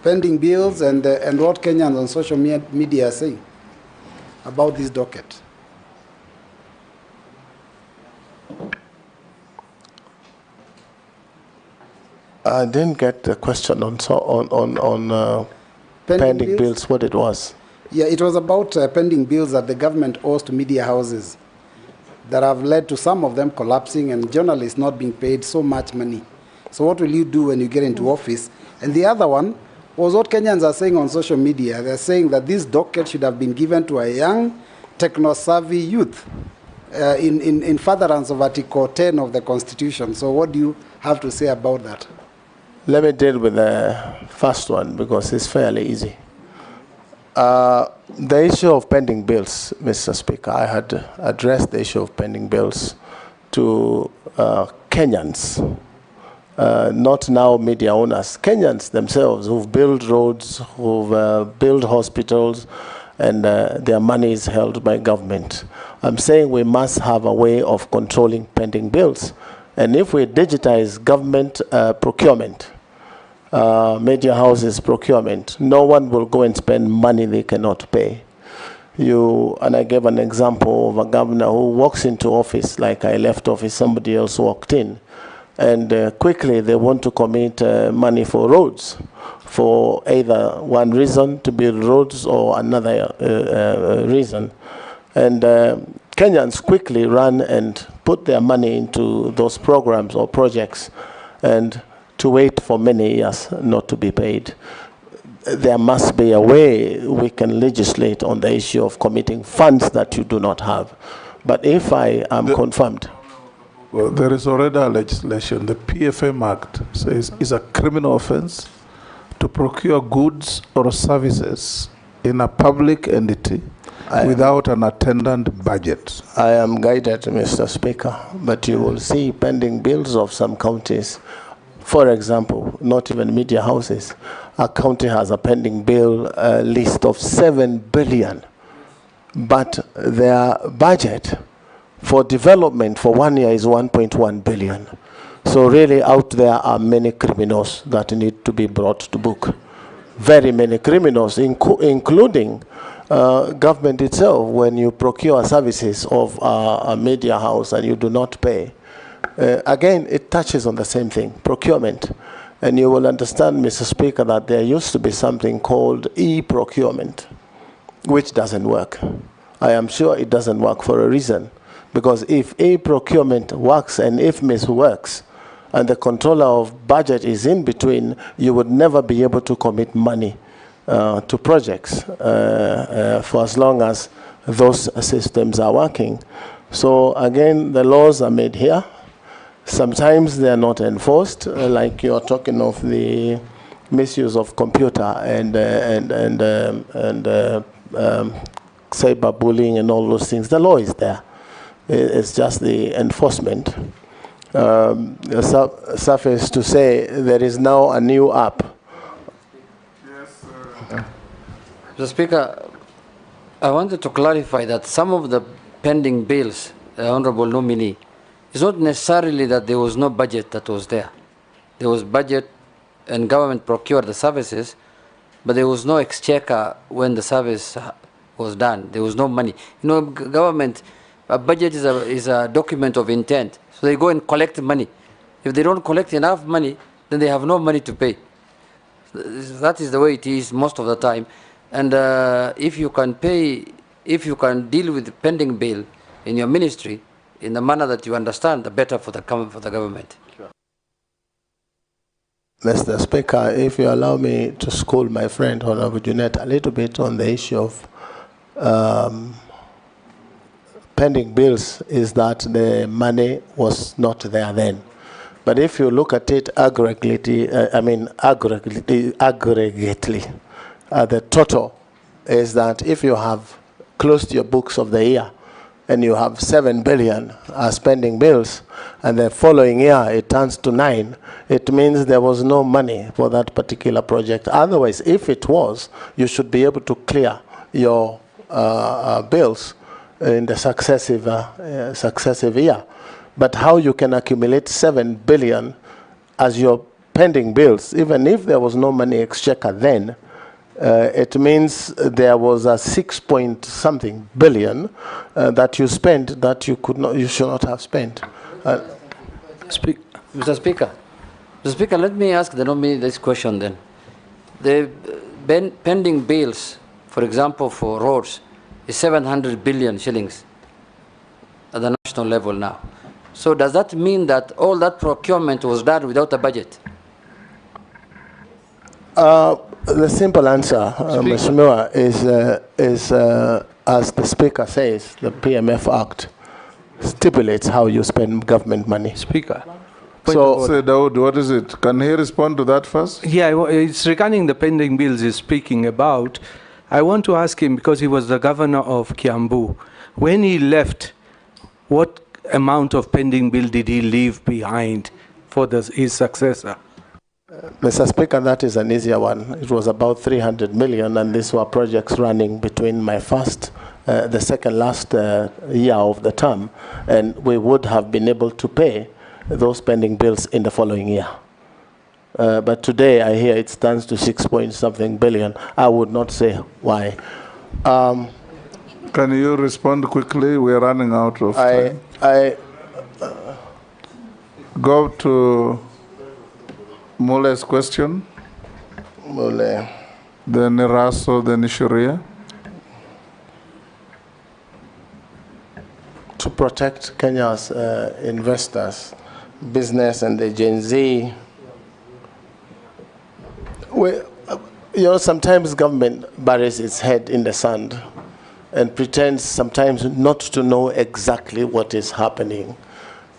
pending bills and what Kenyans on social media are saying about this docket. I didn't get the question on pending bills, what it was. Yeah, it was about pending bills that the government owes to media houses that have led to some of them collapsing and journalists not being paid so much money. So what will you do when you get into office? And the other one was what Kenyans are saying on social media. They're saying that this docket should have been given to a young, techno-savvy youth in furtherance of Article 10 of the Constitution. So what do you have to say about that? Let me deal with the first one because it's fairly easy. The issue of pending bills, Mr. Speaker, I had addressed the issue of pending bills to Kenyans, not now media owners, Kenyans themselves who've built roads, who've built hospitals, and their money is held by government. I'm saying we must have a way of controlling pending bills. And if we digitize government procurement, media houses procurement, no one will go and spend money they cannot pay. And I gave an example of a governor who walks into office, like I left office, somebody else walked in, and quickly they want to commit money for roads, for either one reason to build roads or another reason. And Kenyans quickly run and put their money into those programs or projects and to wait for many years not to be paid. There must be a way we can legislate on the issue of committing funds that you do not have. But if I am confirmed... Well, there is already a legislation. The PFM Act says it's a criminal offense to procure goods or services in a public entity without an attendant budget. I am guided, Mr. Speaker, but you will see pending bills of some counties. For example, not even media houses. A county has a pending bill list of 7 billion, but their budget for development for 1 year is 1.1 billion. So really out there are many criminals that need to be brought to book. Very many criminals, including government itself. When you procure services of a media house and you do not pay, again, it touches on the same thing, procurement. And you will understand, Mr. Speaker, that there used to be something called e-procurement, which doesn't work. I am sure it doesn't work for a reason. Because if e-procurement works and IFMIS works, and the controller of budget is in between, you would never be able to commit money to projects for as long as those systems are working. So again, the laws are made here. Sometimes they are not enforced, like you're talking of the misuse of computer and cyberbullying and all those things. The law is there. It's just the enforcement. Suffice to say, there is now a new app. Yes, Mr. Speaker, I wanted to clarify that some of the pending bills, the Honorable Nominee, it's not necessarily that there was no budget that was there. There was budget and government procured the services, but there was no exchequer when the service was done. There was no money. You know, government, a budget is a document of intent. So they go and collect money. If they don't collect enough money, then they have no money to pay. That is the way it is most of the time. And if you can pay, if you can deal with the pending bill in your ministry in the manner that you understand, the better for the government. Mr. Speaker, if you allow me to school my friend, Honorable Junet, a little bit on the issue of pending bills, is that the money was not there then. But if you look at it aggregately, the total is that if you have closed your books of the year and you have 7 billion as pending bills, and the following year it turns to 9, it means there was no money for that particular project. Otherwise, if it was, you should be able to clear your bills in the successive year. But how you can accumulate 7 billion as your pending bills, even if there was no money exchequer then, it means there was a 6-point-something billion that you spent that you should not have spent. Mr. Speaker, let me ask the nominee this question then. The pending bills, for example, for roads, is 700 billion shillings at the national level now. So does that mean that all that procurement was done without a budget? The simple answer, Mheshimiwa, is as the Speaker says, the PMF Act stipulates how you spend government money. Speaker. So, Dawood, what is it? Can he respond to that first? Yeah, it's regarding the pending bills he's speaking about. I want to ask him, because he was the governor of Kiambu, when he left, what amount of pending bill did he leave behind for his successor? Mr. Speaker, that is an easier one. It was about 300 million, and these were projects running between my the second last year of the term, and we would have been able to pay those pending bills in the following year. But today I hear it stands to 6-point-something billion. I would not say why. Can you respond quickly? We're running out of time. Go to Mule's question. Mule. Then Raso, then Ishuria. To protect Kenya's investors, business, and the Gen Z, sometimes government buries its head in the sand and pretends sometimes not to know exactly what is happening.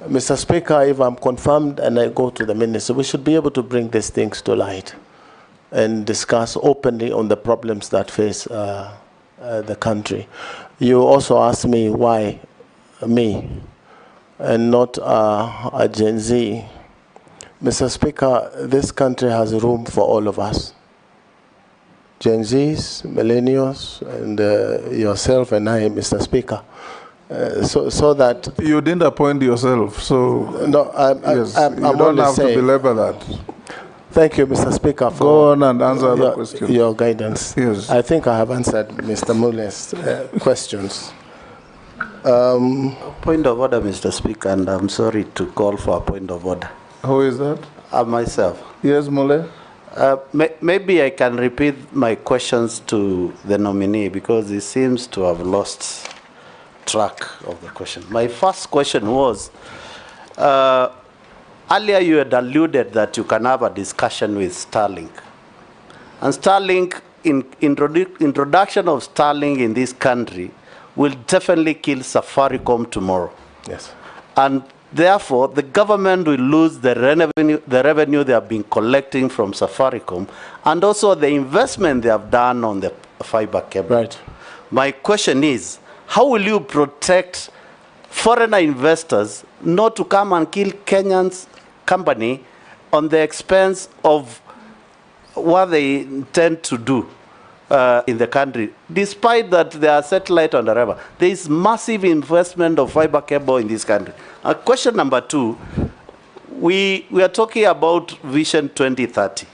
Mr. Speaker, if I'm confirmed and I go to the minister, we should be able to bring these things to light and discuss openly on the problems that face the country. You also asked me why me and not a Gen Z. Mr. Speaker, this country has room for all of us. Gen Zs, millennials, and yourself and I, Mr. Speaker. So that you didn't appoint yourself, so no, I'm you don't have to belabor that. Thank you, Mr. Speaker, for go on and answer the question. Your guidance. Yes, I think I have answered Mr. Mule's questions. Point of order, Mr. Speaker, and I'm sorry to call for a point of order. Who is that? Myself. Yes, Mule. Maybe I can repeat my questions to the nominee because he seems to have lost track of the question. My first question was, earlier you had alluded that you can have a discussion with Starlink. And Starlink, introduction of Starlink in this country will definitely kill Safaricom tomorrow. Yes. And therefore, the government will lose the revenue they have been collecting from Safaricom and also the investment they have done on the fiber cable. Right. My question is, how will you protect foreigner investors not to come and kill Kenyan's company on the expense of what they intend to do in the country, despite that there are satellite on the river? There is massive investment of fiber cable in this country. Question number 2, we are talking about Vision 2030.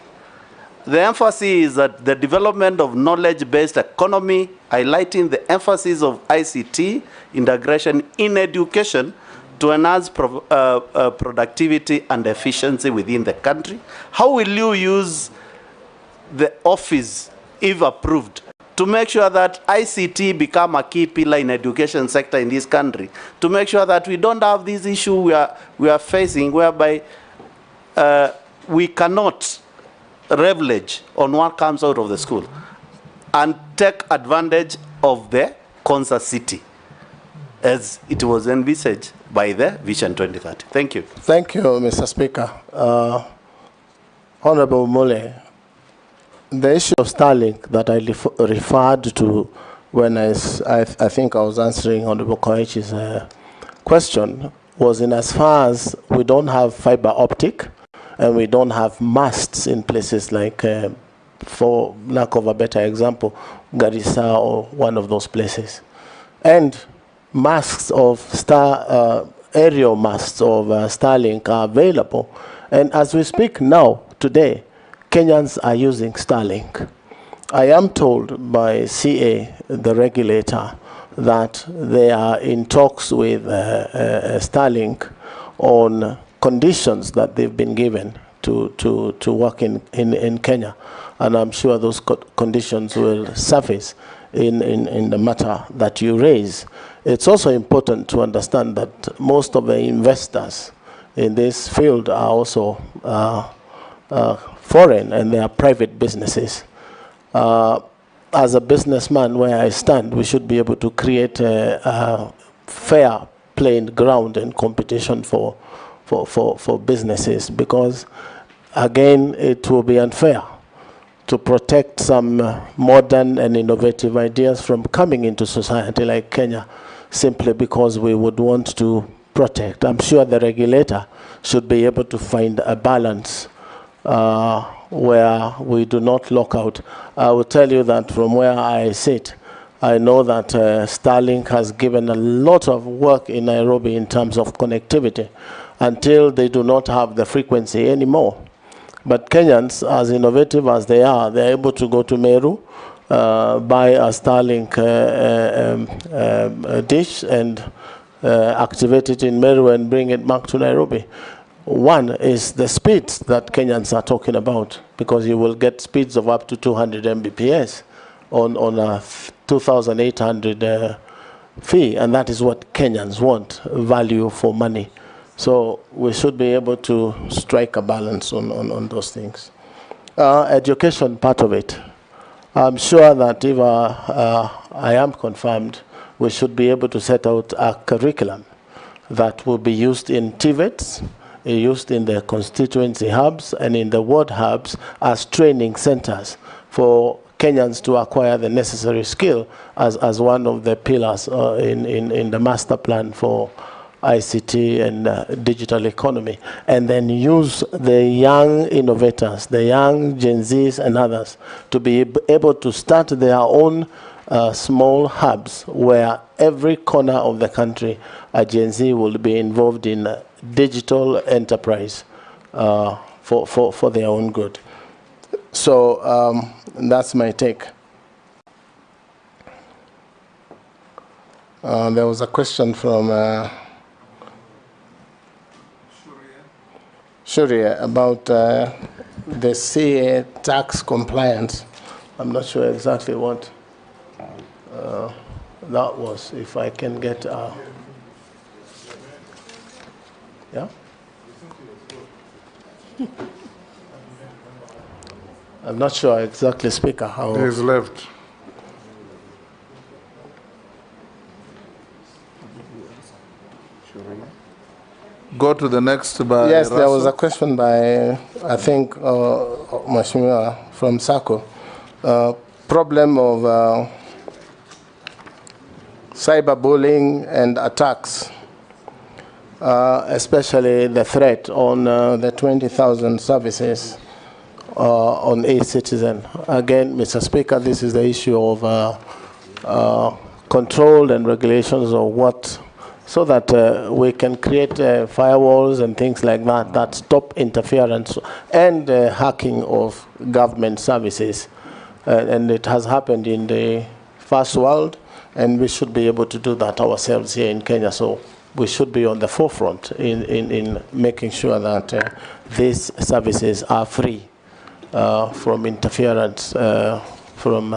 The emphasis is that the development of knowledge-based economy, highlighting the emphasis of ICT integration in education to enhance productivity and efficiency within the country. How will you use the office, if approved, to make sure that ICT become a key pillar in education sector in this country, to make sure that we don't have this issue we are facing, whereby we cannot leverage on what comes out of the school and take advantage of the concert city as it was envisaged by the Vision 2030. Thank you. Thank you, Mr. Speaker. Honorable Mule, the issue of Starlink that I referred to when I think I was answering Honorable Koichi's question was in as far as we don't have fiber optic and we don't have masts in places like, for lack of a better example, Garissa or one of those places. And masts of aerial masts of Starlink are available. And as we speak now, today, Kenyans are using Starlink. I am told by CA, the regulator, that they are in talks with Starlink on conditions that they've been given to work in Kenya. And I'm sure those conditions will surface in the matter that you raise. It's also important to understand that most of the investors in this field are also foreign, and they are private businesses. As a businessman, where I stand, we should be able to create a fair playing ground and competition for businesses, because again, it will be unfair to protect some modern and innovative ideas from coming into society like Kenya simply because we would want to protect. I'm sure the regulator should be able to find a balance where we do not lock out. I will tell you that from where I sit, I know that Starlink has given a lot of work in Nairobi in terms of connectivity until they do not have the frequency anymore. But Kenyans, as innovative as they are, they're able to go to Meru, buy a Starlink dish and activate it in Meru and bring it back to Nairobi. One is the speeds that Kenyans are talking about, because you will get speeds of up to 200 Mbps on a 2,800 fee, and that is what Kenyans want, value for money. So we should be able to strike a balance on those things. Education, part of it. I'm sure that if I am confirmed, we should be able to set out a curriculum that will be used in TVETs, used in the constituency hubs and in the ward hubs as training centers for Kenyans to acquire the necessary skill as one of the pillars in the master plan for ICT and digital economy, and then use the young innovators, the young Gen Zs and others to be able to start their own small hubs where every corner of the country a Gen Z will be involved in digital enterprise for their own good. So that's my take. There was a question from Shuria about the CA tax compliance. I'm not sure exactly what that was. If I can get yeah? I'm not sure exactly, Speaker, how... He's left. Go to the next by Yes, Russell. there was a question by, I think, Mheshimiwa from SACCO. Problem of cyberbullying and attacks, especially the threat on the 20,000 services on e-citizen. Again, Mr. Speaker, this is the issue of control and regulations of what, so that we can create firewalls and things like that that stop interference and hacking of government services. And it has happened in the first world, and we should be able to do that ourselves here in Kenya. So we should be on the forefront in making sure that these services are free from interference from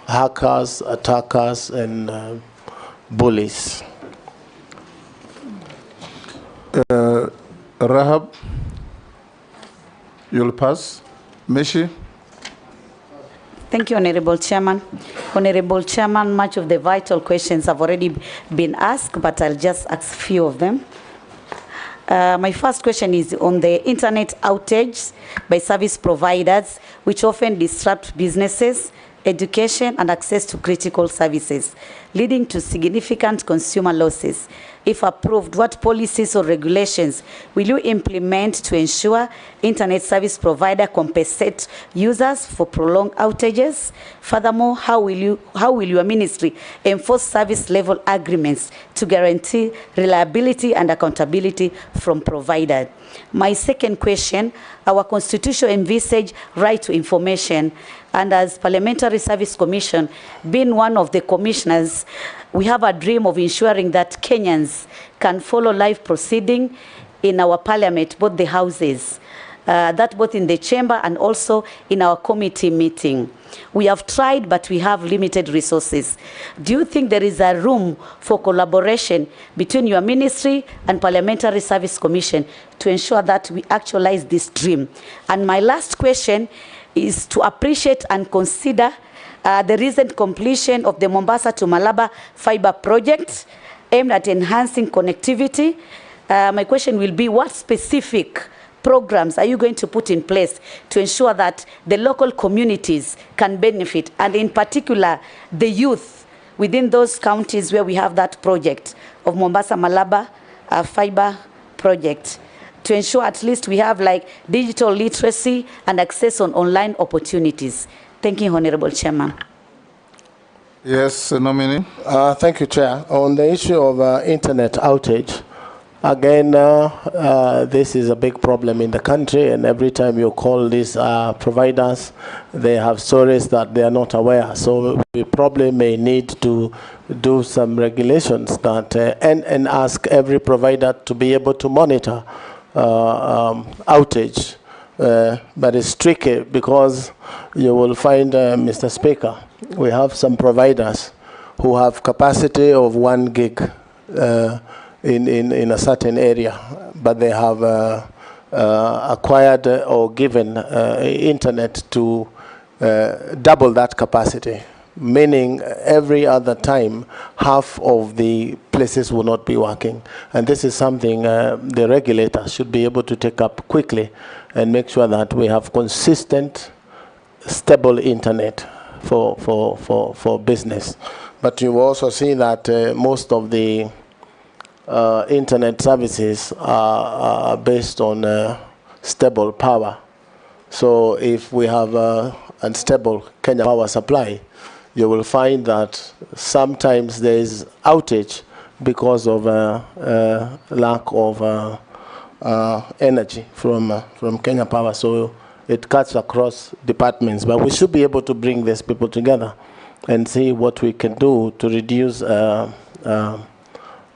hackers, attackers, and bullies. Rahab? You'll pass. Mishi? Thank you, Honorable Chairman. Honorable Chairman, much of the vital questions have already been asked, but I'll just ask a few of them. My first question is on the internet outage by service providers, which often disrupt businesses, education, and access to critical services, leading to significant consumer losses. If approved, what policies or regulations will you implement to ensure internet service provider compensate users for prolonged outages? Furthermore, how will your ministry enforce service level agreements to guarantee reliability and accountability from providers? My second question, our constitution envisage right to information, and as Parliamentary Service Commission, being one of the commissioners, we have a dream of ensuring that Kenyans can follow live proceeding in our parliament, both the houses, that both in the chamber and also in our committee meeting. We have tried, but we have limited resources. Do you think there is a room for collaboration between your ministry and Parliamentary Service Commission to ensure that we actualize this dream? And my last question is to appreciate and consider the recent completion of the Mombasa to Malaba fiber project aimed at enhancing connectivity. My question will be, what specific programs are you going to put in place to ensure that the local communities can benefit, and in particular the youth within those counties where we have that project of Mombasa Malaba fiber project, to ensure at least we have like digital literacy and access on online opportunities? Thank you, Honorable Chairman. Yes, Nominee. Thank you, Chair. On the issue of internet outage, again, this is a big problem in the country, and every time you call these providers, they have stories that they are not aware. So we probably may need to do some regulations that and ask every provider to be able to monitor outage. But it's tricky because you will find, Mr. Speaker, we have some providers who have capacity of 1 gig in a certain area, but they have acquired or given internet to double that capacity, meaning every other time half of the places will not be working. And this is something the regulator should be able to take up quickly and make sure that we have consistent, stable internet for business. But you will also see that most of the internet services are based on stable power. So if we have unstable Kenya power supply, you will find that sometimes there is outage because of lack of energy from Kenya Power. So it cuts across departments. But we should be able to bring these people together and see what we can do to reduce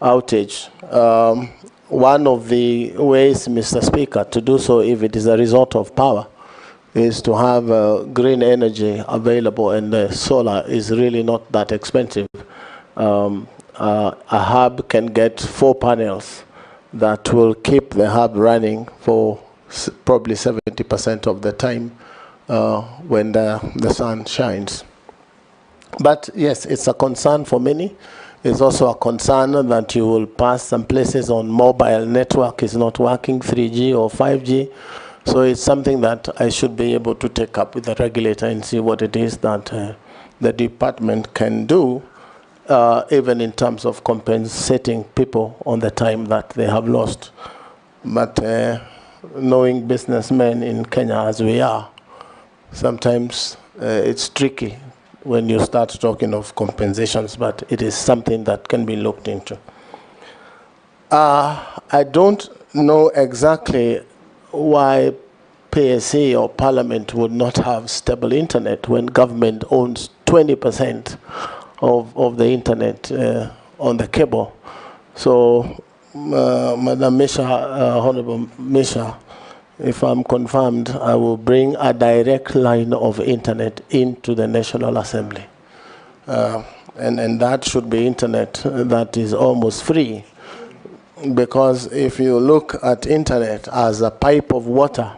outage. One of the ways, Mr. Speaker, to do so, if it is a result of power, is to have green energy available, and solar is really not that expensive. A hub can get 4 panels that will keep the hub running for probably 70% of the time when the sun shines. But yes, it's a concern for many. It's also a concern that you will pass some places on mobile network is not working, 3G or 5G. So it's something that I should be able to take up with the regulator and see what it is that the department can do, even in terms of compensating people on the time that they have lost. But knowing businessmen in Kenya as we are, sometimes it's tricky when you start talking of compensations, but it is something that can be looked into. I don't know exactly why PSC or Parliament would not have stable internet when government owns 20% of the internet on the cable. So, Madam Misha, Honorable Misha, if I'm confirmed, I will bring a direct line of internet into the National Assembly. And that should be internet that is almost free. Because if you look at internet as a pipe of water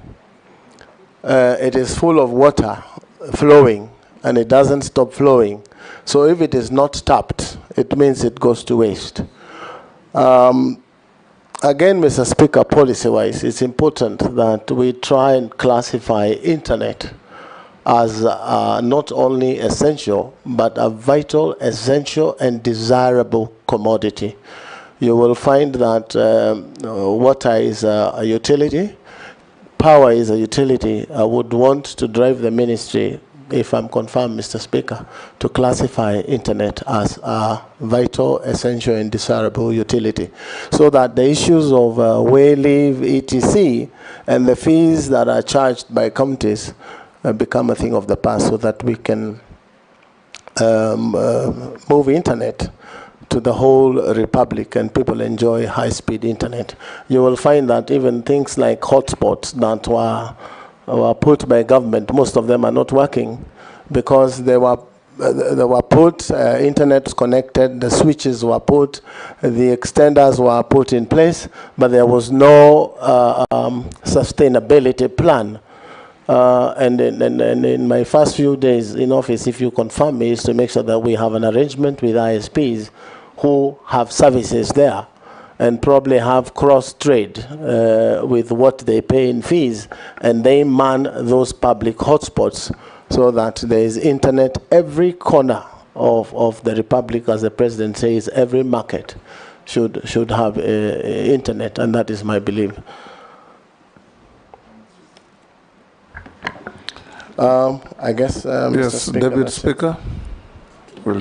it is full of water flowing, and it doesn't stop flowing. So if it is not tapped, it means it goes to waste. Again, Mr. Speaker, policy-wise, it's important that we try and classify internet as not only essential, but a vital, essential, and desirable commodity. You will find that water is a utility, power is a utility. I would want to drive the ministry, if I'm confirmed, Mr. Speaker, to classify internet as a vital, essential, and desirable utility, so that the issues of way leave, etc., and the fees that are charged by counties become a thing of the past, so that we can move internet to the whole republic and people enjoy high-speed internet. You will find that even things like hotspots that were put by government, most of them are not working because they were put, internet connected, the switches were put, the extenders were put in place, but there was no sustainability plan. And in my first few days in office, if you confirm me, is to make sure that we have an arrangement with ISPs who have services there and probably have cross-trade with what they pay in fees, and they man those public hotspots so that there is internet every corner of the republic. As the president says, every market should have internet, and that is my belief. I guess, yes, Deputy Speaker.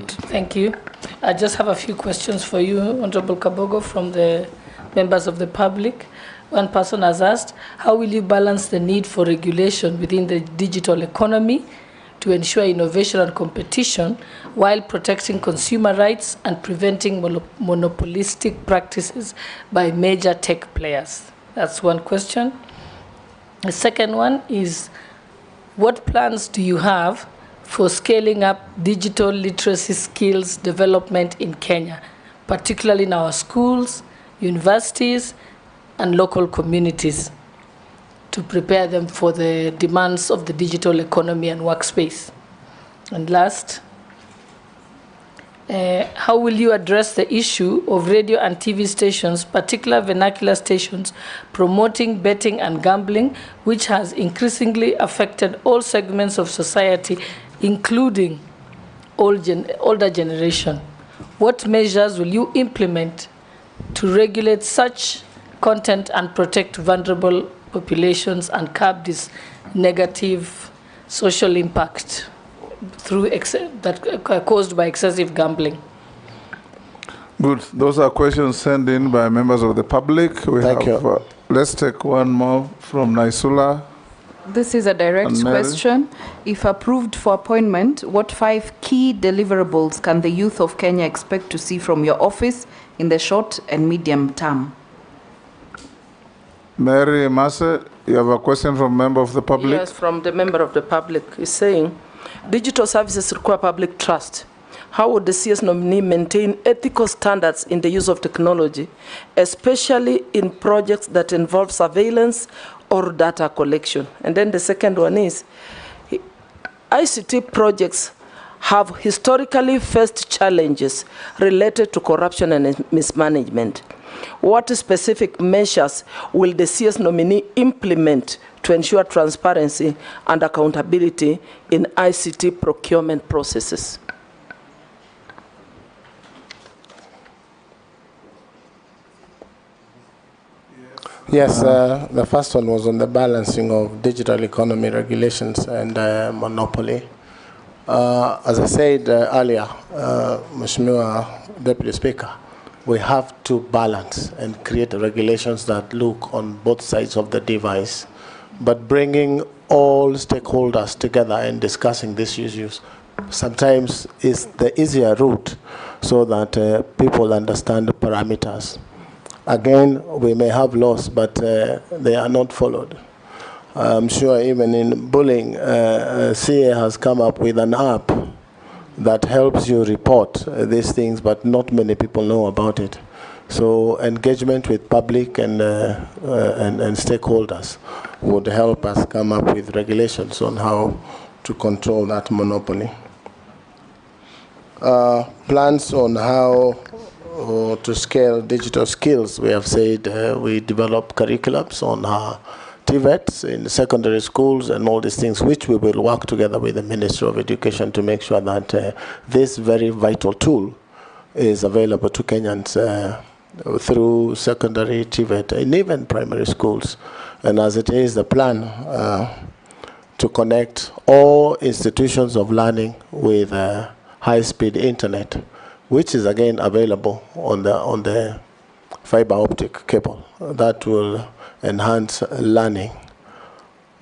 Thank you. I just have a few questions for you, Honorable Kabogo, from the members of the public. One person has asked, how will you balance the need for regulation within the digital economy to ensure innovation and competition while protecting consumer rights and preventing monopolistic practices by major tech players? That's one question. The second one is, what plans do you have for scaling up digital literacy skills development in Kenya, particularly in our schools, universities, and local communities, to prepare them for the demands of the digital economy and workspace? And last, how will you address the issue of radio and TV stations, particular vernacular stations, promoting betting and gambling, which has increasingly affected all segments of society, including older generation? What measures will you implement to regulate such content and protect vulnerable populations and curb this negative social impact through that caused by excessive gambling? Good. Those are questions sent in by members of the public. Thank you. Let's take one more from Naisula. This is a direct question. If approved for appointment, what 5 key deliverables can the youth of Kenya expect to see from your office in the short and medium term? Mary Masse, you have a question from a member of the public? Yes, from the member of the public. He's saying, digital services require public trust. How would the CS nominee maintain ethical standards in the use of technology, especially in projects that involve surveillance or data collection? And then the second one is, ICT projects have historically faced challenges related to corruption and mismanagement. What specific measures will the CS nominee implement to ensure transparency and accountability in ICT procurement processes? Yes, the first one was on the balancing of digital economy regulations and monopoly. As I said earlier, Mheshimiwa Deputy Speaker, we have to balance and create regulations that look on both sides of the device, but bringing all stakeholders together and discussing these issues sometimes is the easier route, so that people understand the parameters. Again, we may have laws, but they are not followed. I'm sure even in bullying, CA has come up with an app that helps you report these things, but not many people know about it. So engagement with public and stakeholders would help us come up with regulations on how to control that monopoly. Plans on how to scale digital skills. We have said we develop curriculums on TVETs in secondary schools and all these things, which we will work together with the Ministry of Education to make sure that this very vital tool is available to Kenyans through secondary TVET and even primary schools. And as it is the plan to connect all institutions of learning with high-speed internet, which is again available on the fiber optic cable. That will enhance learning.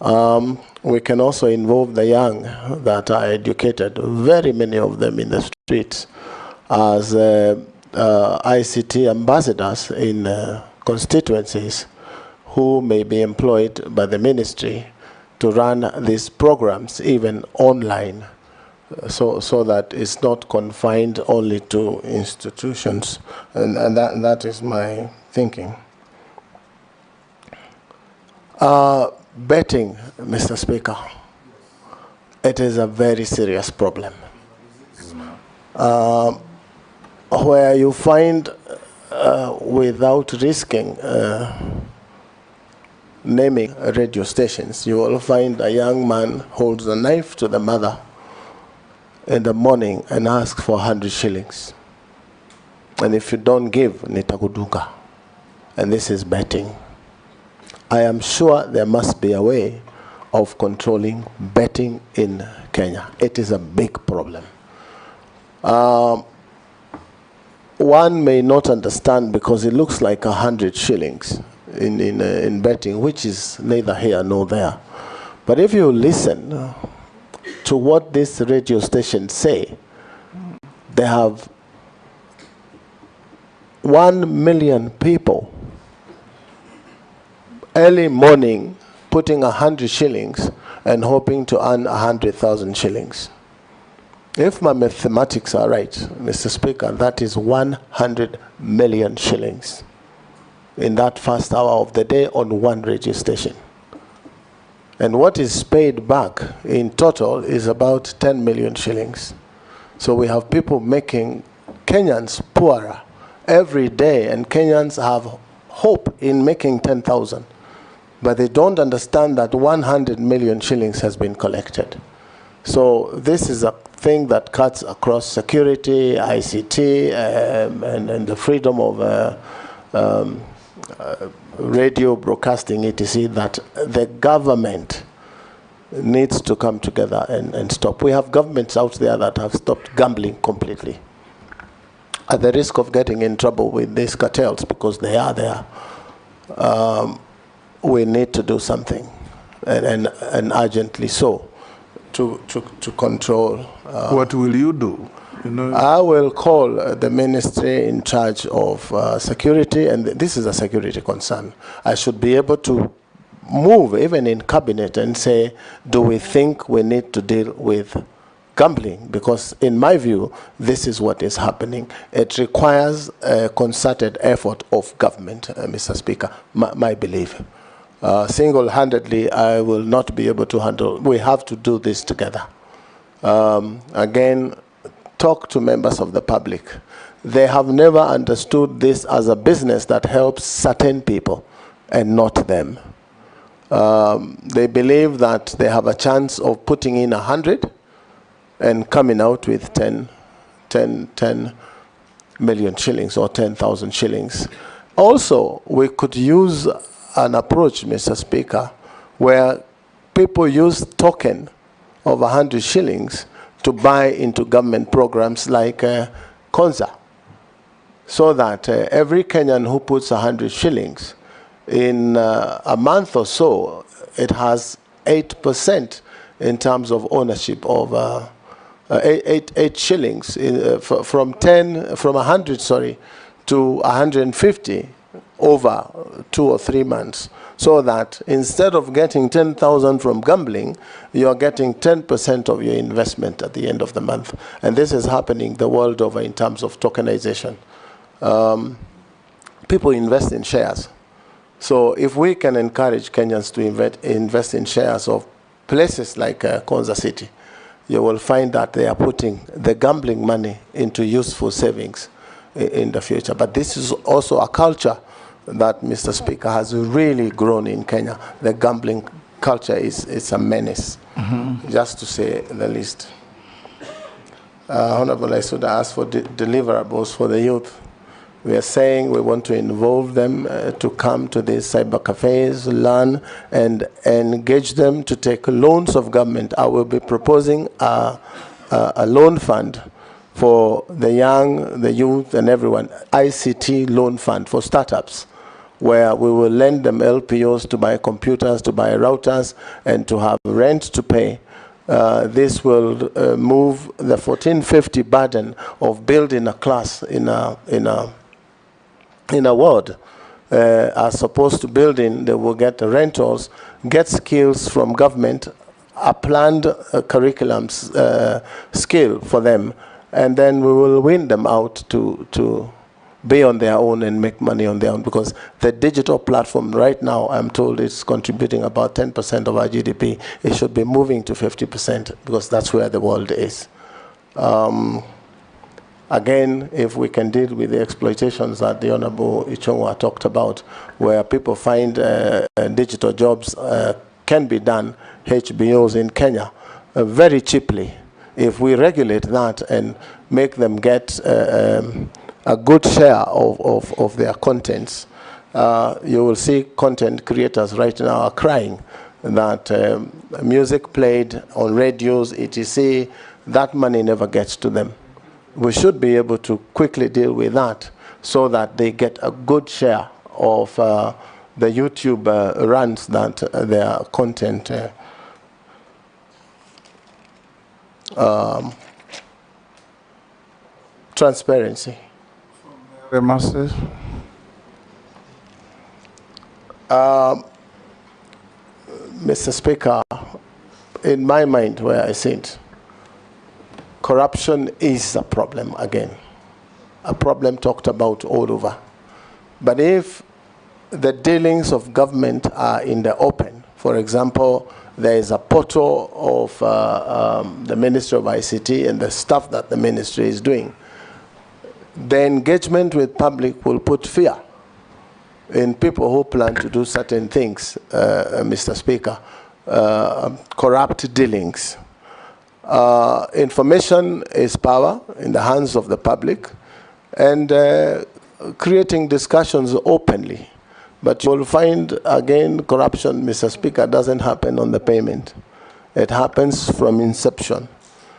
We can also involve the young that are educated, very many of them in the streets, as ICT ambassadors in constituencies who may be employed by the ministry to run these programs even online, so that it's not confined only to institutions. And that is my thinking. Betting, Mr. Speaker, it is a very serious problem. Where you find, without risking naming radio stations, you will find a young man holds a knife to the mother in the morning and asks for 100 shillings. And if you don't give, nitakudunga. And this is betting. I am sure there must be a way of controlling betting in Kenya. It is a big problem. One may not understand because it looks like 100 shillings in betting, which is neither here nor there. But if you listen to what these radio stations say, they have 1 million people early morning putting 100 shillings and hoping to earn 100,000 shillings. If my mathematics are right, Mr. Speaker, that is 100 million shillings in that first hour of the day on one radio station. And what is paid back in total is about 10 million shillings. So we have people making Kenyans poorer every day, and Kenyans have hope in making 10,000. But they don't understand that 100 million shillings has been collected. So this is a thing that cuts across security, ICT, and the freedom of radio broadcasting, etc., that the government needs to come together and stop. We have governments out there that have stopped gambling completely, at the risk of getting in trouble with these cartels because they are there. We need to do something, and urgently so, to control. What will you do? You know, I will call the ministry in charge of security, and this is a security concern. I should be able to move even in cabinet and say, do we think we need to deal with gambling? Because in my view, this is what is happening. It requires a concerted effort of government, Mr. Speaker, my belief. Single-handedly, I will not be able to handle. We have to do this together. Again, talk to members of the public. They have never understood this as a business that helps certain people and not them. They believe that they have a chance of putting in 100 and coming out with 10 million shillings or 10,000 shillings. Also, we could use an approach, Mr. Speaker, where people use token of 100 shillings to buy into government programs like Konza, so that every Kenyan who puts 100 shillings in a month or so, it has 8% in terms of ownership of 8 shillings from 100, sorry, to 150 over 2 or 3 months, so that instead of getting 10,000 from gambling, you're getting 10% of your investment at the end of the month. And this is happening the world over in terms of tokenization. people invest in shares. So if we can encourage Kenyans to invest in shares of places like Konza City, you will find that they are putting the gambling money into useful savings in the future. But this is also a culture that, Mr. Speaker, has really grown in Kenya. The gambling culture is a menace, just to say the least. Honorable, I should ask for deliverables for the youth. We are saying we want to involve them to come to these cyber cafes, learn, and engage them to take loans of government. I will be proposing a loan fund for the young, the youth, and everyone, ICT loan fund for startups, where we will lend them LPOs to buy computers, to buy routers, and to have rent to pay. This will move the 1450 burden of building a class in a ward, as opposed to building. They will get the rentals, get skills from government, a planned curriculum skill for them, and then we will win them out to be on their own and make money on their own, because the digital platform right now, I'm told, is contributing about 10% of our GDP. It should be moving to 50%, because that's where the world is. Again, if we can deal with the exploitations that the Honorable Ichongwa talked about, where people find digital jobs can be done, HBOs in Kenya, very cheaply. If we regulate that and make them get a good share of their contents, you will see content creators right now are crying that music played on radios, etc., that money never gets to them. We should be able to quickly deal with that so that they get a good share of the YouTube runs that their content transparency. Mr. Speaker, in my mind, where I sit, corruption is a problem again, a problem talked about all over. But if the dealings of government are in the open, for example, there is a portal of the Ministry of ICT and the stuff that the ministry is doing, the engagement with public will put fear in people who plan to do certain things, Mr. Speaker, corrupt dealings. Information is power in the hands of the public, and creating discussions openly. But you will find, again, corruption, Mr. Speaker, doesn't happen on the payment. It happens from inception.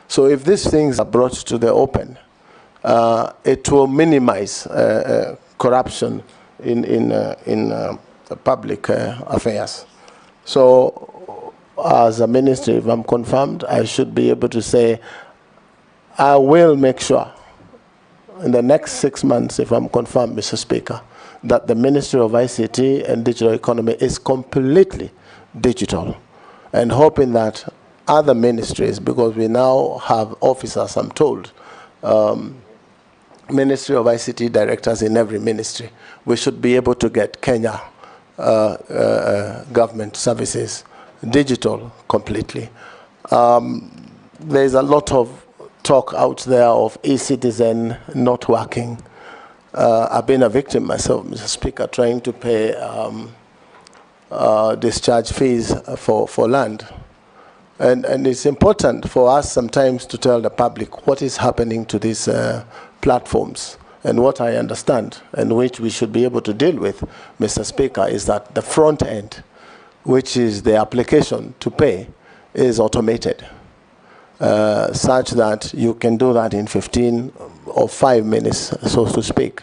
So if these things are brought to the open, it will minimize corruption in public affairs. So as a ministry, if I'm confirmed, I should be able to say, I will make sure in the next 6 months, if I'm confirmed, Mr. Speaker, that the Ministry of ICT and Digital Economy is completely digital, and hoping that other ministries, because we now have officers, I'm told, Ministry of ICT directors in every ministry, we should be able to get Kenya government services digital completely. There's a lot of talk out there of e-citizen not working. I've been a victim myself, Mr. Speaker, trying to pay discharge fees for land. And it's important for us sometimes to tell the public what is happening to these platforms. And what I understand, and which we should be able to deal with, Mr. Speaker, is that the front end, which is the application to pay, is automated, such that you can do that in 15 or 5 minutes, so to speak.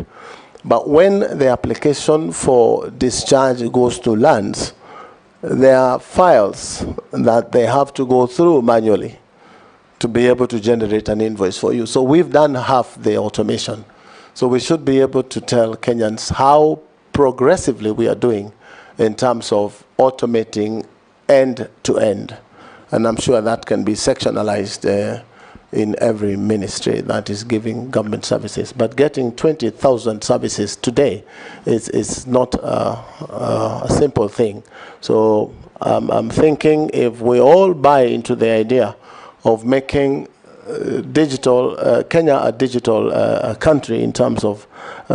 But when the application for discharge goes to lands, there are files that they have to go through manually to be able to generate an invoice for you. So we've done half the automation. So we should be able to tell Kenyans how progressively we are doing in terms of automating end to end. And I'm sure that can be sectionalized in every ministry that is giving government services. But getting 20,000 services today is not a simple thing. So I'm thinking if we all buy into the idea of making Kenya a digital country in terms of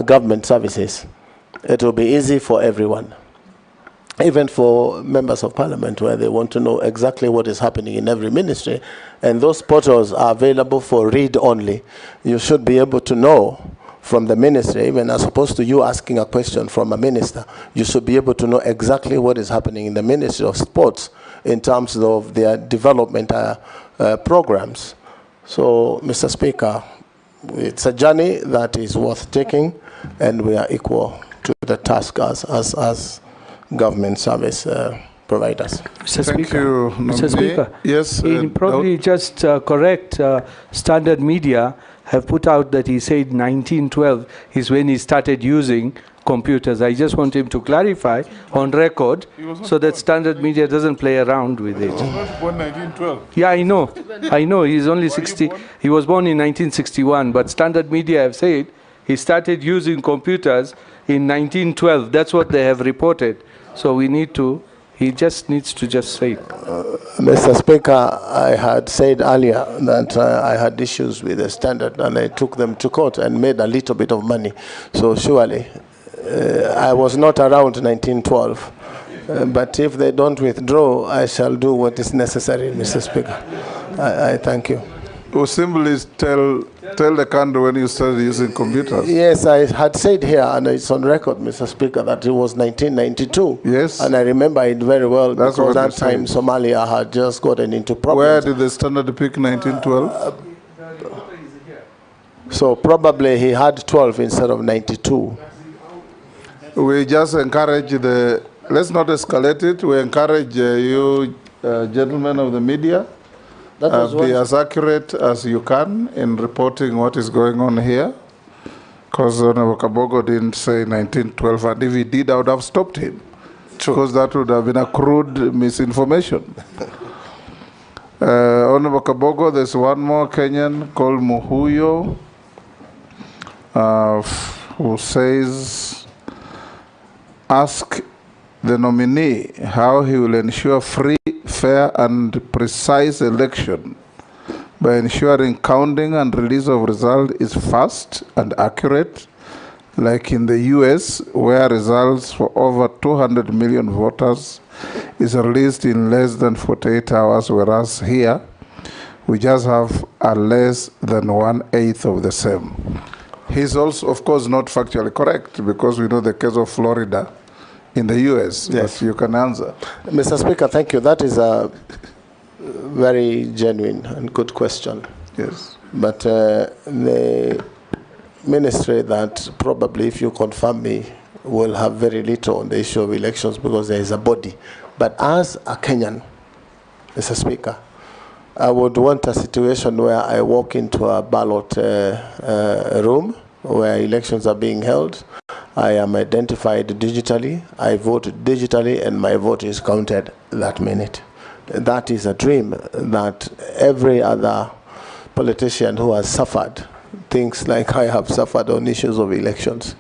government services, it will be easy for everyone. Even for members of parliament, where they want to know exactly what is happening in every ministry, and those portals are available for read only. You should be able to know from the ministry, even as opposed to you asking a question from a minister, you should be able to know exactly what is happening in the Ministry of Sports in terms of their development programs. So, Mr. Speaker, it's a journey that is worth taking, and we are equal to the task as government service providers. Thank you, Mr. Speaker. Yes. Probably just correct, Standard Media have put out that he said 1912 is when he started using computers. I just want him to clarify on record so that Standard Media doesn't play around with it. He was born 1912. Yeah, I know. He's only 60. He was born in 1961, but Standard Media have said he started using computers in 1912. That's what they have reported. So he just needs to just say it. Mr. Speaker, I had said earlier that I had issues with the Standard, and I took them to court and made a little bit of money. So surely, I was not around 1912. But if they don't withdraw, I shall do what is necessary, Mr. Speaker. I thank you. Or simply tell the country when you started using computers. Yes, I had said here, and it's on record, Mr. Speaker, that it was 1992. Yes. And I remember it very well. That's because what that time Somalia had just gotten into problems. Where did the Standard pick 1912? So probably he had 12 instead of 92. We just encourage let's not escalate it. We encourage you, gentlemen of the media, be as accurate as you can in reporting what is going on here. Because Kabogo didn't say 1912, and if he did, I would have stopped him. Because that would have been a crude misinformation. Honorable Kabogo, there's one more Kenyan called Muhuyo, who says, ask the nominee how he will ensure free, fair and precise election by ensuring counting and release of result is fast and accurate, like in the US, where results for over 200 million voters is released in less than 48 hours, whereas here we just have a less than 1/8 of the same. He's also, of course, not factually correct, because we know the case of Florida in the US. Yes. But you can answer. Mr. Speaker, thank you. That is a very genuine and good question. Yes. But the ministry that probably, if you confirm me, will have very little on the issue of elections, because there is a body. But as a Kenyan, Mr. Speaker, I would want a situation where I walk into a ballot room where elections are being held. I am identified digitally, I vote digitally, and my vote is counted that minute. That is a dream that every other politician who has suffered things like I have suffered on issues of elections,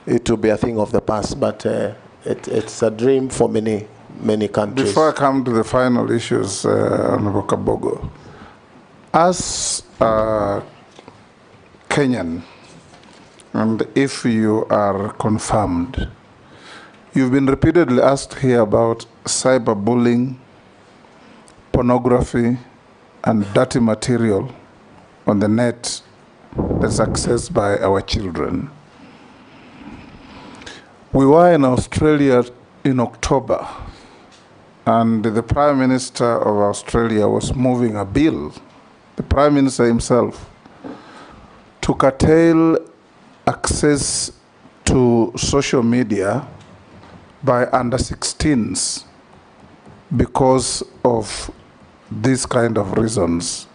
it will be a thing of the past, but it's a dream for many countries. Before I come to the final issues, Honorable Kabogo, as a Kenyan, and if you are confirmed, you've been repeatedly asked here about cyberbullying, pornography, and dirty material on the net that's accessed by our children. We were in Australia in October, and the Prime Minister of Australia was moving a bill, the Prime Minister himself, to curtail access to social media by under 16s because of these kind of reasons.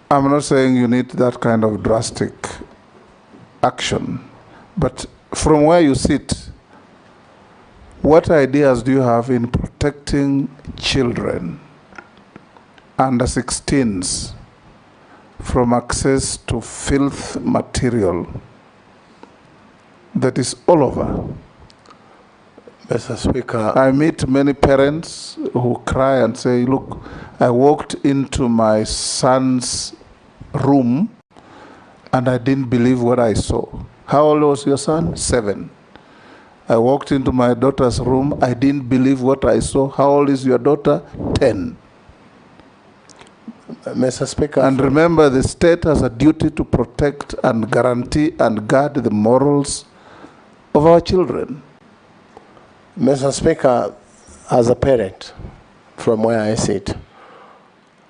I'm not saying you need that kind of drastic action, but from where you sit, what ideas do you have in protecting children under 16s from access to filth material that is all over. Mr. Speaker, I meet many parents who cry and say, look, I walked into my son's room and I didn't believe what I saw. How old was your son? 7. I walked into my daughter's room. I didn't believe what I saw. How old is your daughter? 10. Mr. Speaker. And remember, the state has a duty to protect and guarantee and guard the morals of our children. Mr. Speaker, as a parent, from where I sit,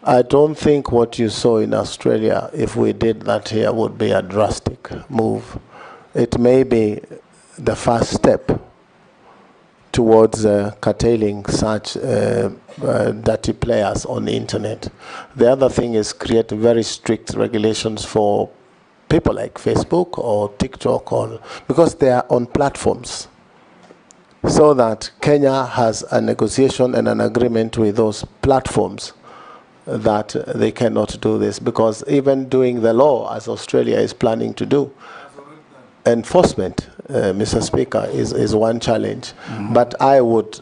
I don't think what you saw in Australia, if we did that here, would be a drastic move. It may be the first step towards curtailing such dirty players on the internet. The other thing is create very strict regulations for people like Facebook or TikTok, because they are on platforms, so that Kenya has a negotiation and an agreement with those platforms that they cannot do this, because even doing the law, as Australia is planning to do, enforcement, Mr. Speaker, is one challenge. But I would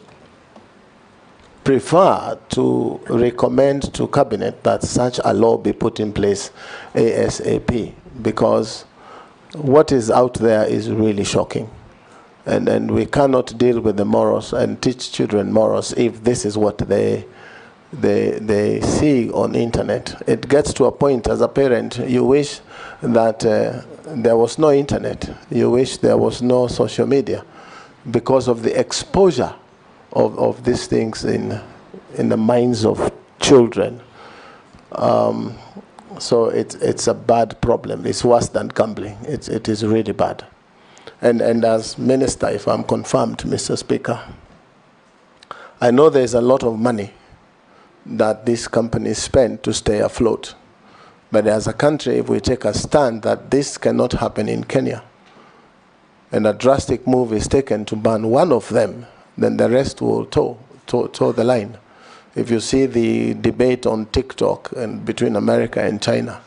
prefer to recommend to Cabinet that such a law be put in place ASAP, because what is out there is really shocking. And we cannot deal with the morals and teach children morals if this is what they see on the internet. It gets to a point, as a parent, you wish that there was no internet. You wish there was no social media, because of the exposure of these things in the minds of children. So it's a bad problem. It's worse than gambling. It is really bad. And as Minister, if I'm confirmed, Mr. Speaker, I know there's a lot of money that these companies spend to stay afloat. But as a country, if we take a stand that this cannot happen in Kenya, and a drastic move is taken to ban one of them, then the rest will toe the line. If you see the debate on TikTok and between America and China,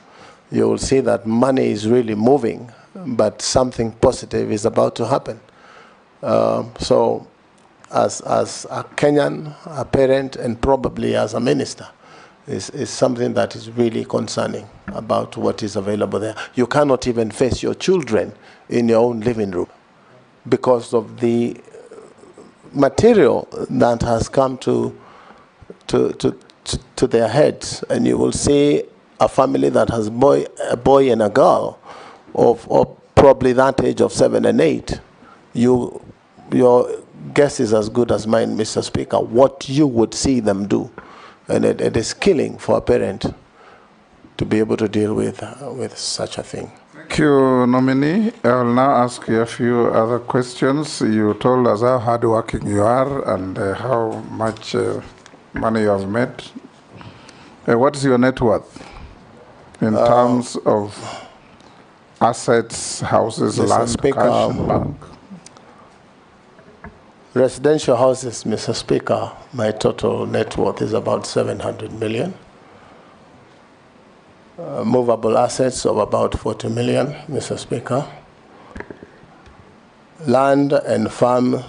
you will see that money is really moving, but something positive is about to happen. So as a Kenyan, a parent, and probably as a minister, is something that is really concerning about what is available there. You cannot even face your children in your own living room because of the material that has come to their heads. And you will see a family that has a boy and a girl of probably that age of 7 and 8. Your guess is as good as mine, Mr. Speaker, what you would see them do. And it is killing for a parent to be able to deal with such a thing. Thank you, Nominee. I will now ask you a few other questions. You told us how hardworking you are and how much money you have made. What is your net worth in terms of assets, houses, Mr. land, Speaker, cash, and bank? Residential houses, Mr. Speaker, my total net worth is about 700 million. Movable assets of about 40 million, Mr. Speaker. Land and farm,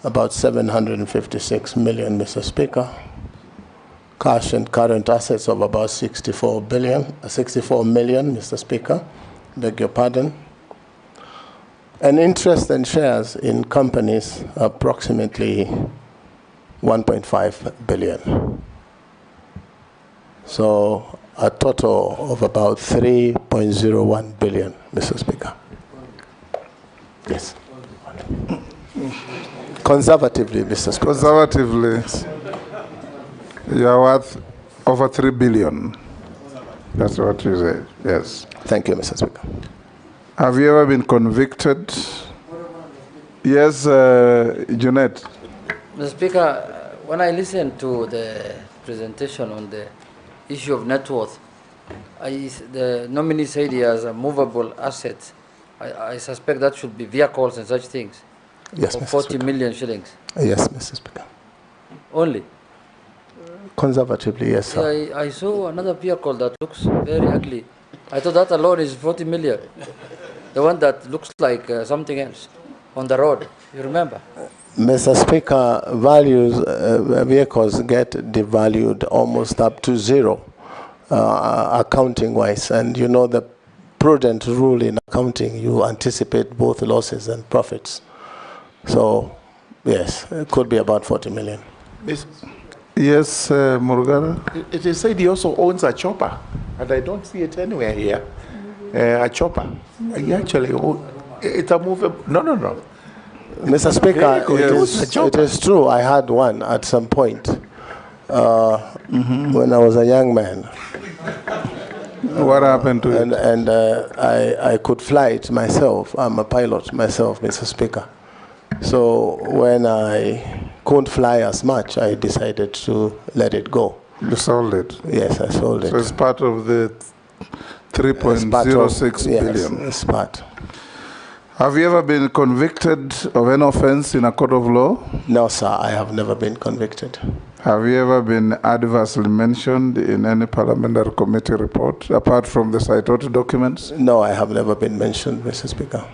about 756 million, Mr. Speaker. Cash and current assets of about 64 million, Mr. Speaker. Beg your pardon. And interest and shares in companies, approximately 1.5 billion. So a total of about 3.01 billion, Mr. Speaker. Yes. Conservatively, Mr. Speaker. Conservatively, you are worth over 3 billion. That's what you say, yes. Thank you, Mr. Speaker. Have you ever been convicted? Yes, Jeanette. Mr. Speaker, when I listened to the presentation on the issue of net worth, the nominee said he has a movable asset. I suspect that should be vehicles and such things. Yes, for Mr. 40 Speaker. million shillings. Yes, Mr. Speaker. Only? Conservatively, yes, sir. Yeah, I saw another vehicle that looks very ugly. I thought that alone is 40 million. The one that looks like something else on the road. You remember? Mr. Speaker, vehicles get devalued almost up to zero, accounting-wise. And you know the prudent rule in accounting, you anticipate both losses and profits. So, yes, it could be about 40 million. Yes, Murugara? It is said he also owns a chopper, and I don't see it anywhere here. A chopper. He actually it's a movable. No. Mr. Speaker, it is true. I had one at some point when I was a young man. What happened to it? And I could fly it myself. I'm a pilot myself, Mr. Speaker. So when I couldn't fly as much, I decided to let it go. You sold it? Yes, I sold it. So it's part of the 3.06 billion. Yes, it's part. Have you ever been convicted of an offense in a court of law? No, sir, I have never been convicted. Have you ever been adversely mentioned in any parliamentary committee report, apart from the cited documents? No, I have never been mentioned, Mr. Speaker.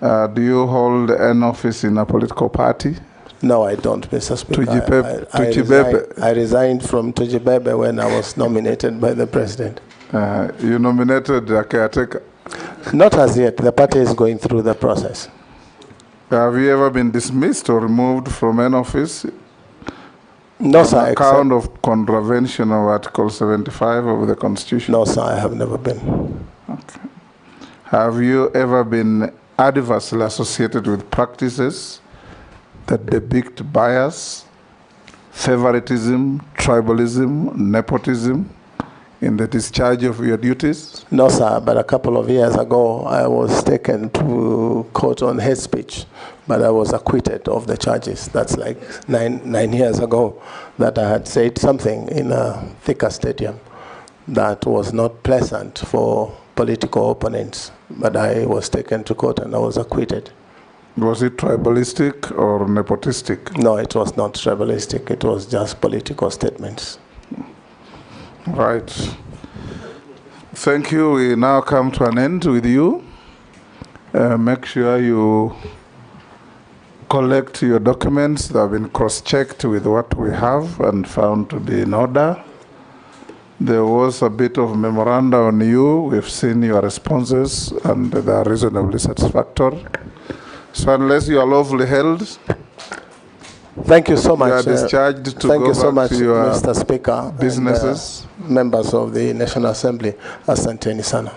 Do you hold an office in a political party? No, I don't, Mr. Speaker. I resigned from Tujibebe when I was nominated by the president. You nominated a caretaker? Not as yet. The party is going through the process. Have you ever been dismissed or removed from an office? No, sir. On account of contravention of Article 75 of the Constitution? No, sir, I have never been. Okay. Have you ever been adversely associated with practices that depict bias, favoritism, tribalism, nepotism in the discharge of your duties? No, sir, but a couple of years ago, I was taken to court on hate speech, but I was acquitted of the charges. That's like nine years ago that I had said something in a Thika stadium that was not pleasant for political opponents, but I was taken to court and I was acquitted. Was it tribalistic or nepotistic? No, it was not tribalistic. It was just political statements. Right. Thank you. We now come to an end with you. Make sure you collect your documents that have been cross-checked with what we have and found to be in order. There was a bit of memoranda on you. We've seen your responses and they are reasonably satisfactory. So unless you are lawfully held, thank you so much. You are discharged to thank go you so back much, to your Mr. Speaker, businesses. And, members of the National Assembly. Asanteni sana.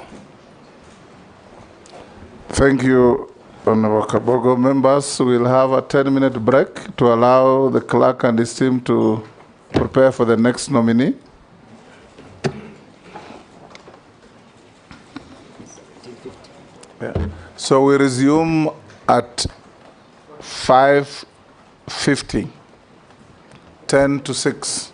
Thank you, Honorable Kabogo. Members, we'll have a 10-minute break to allow the clerk and his team to prepare for the next nominee. Yeah. So we resume at 5:50, 10 to 6.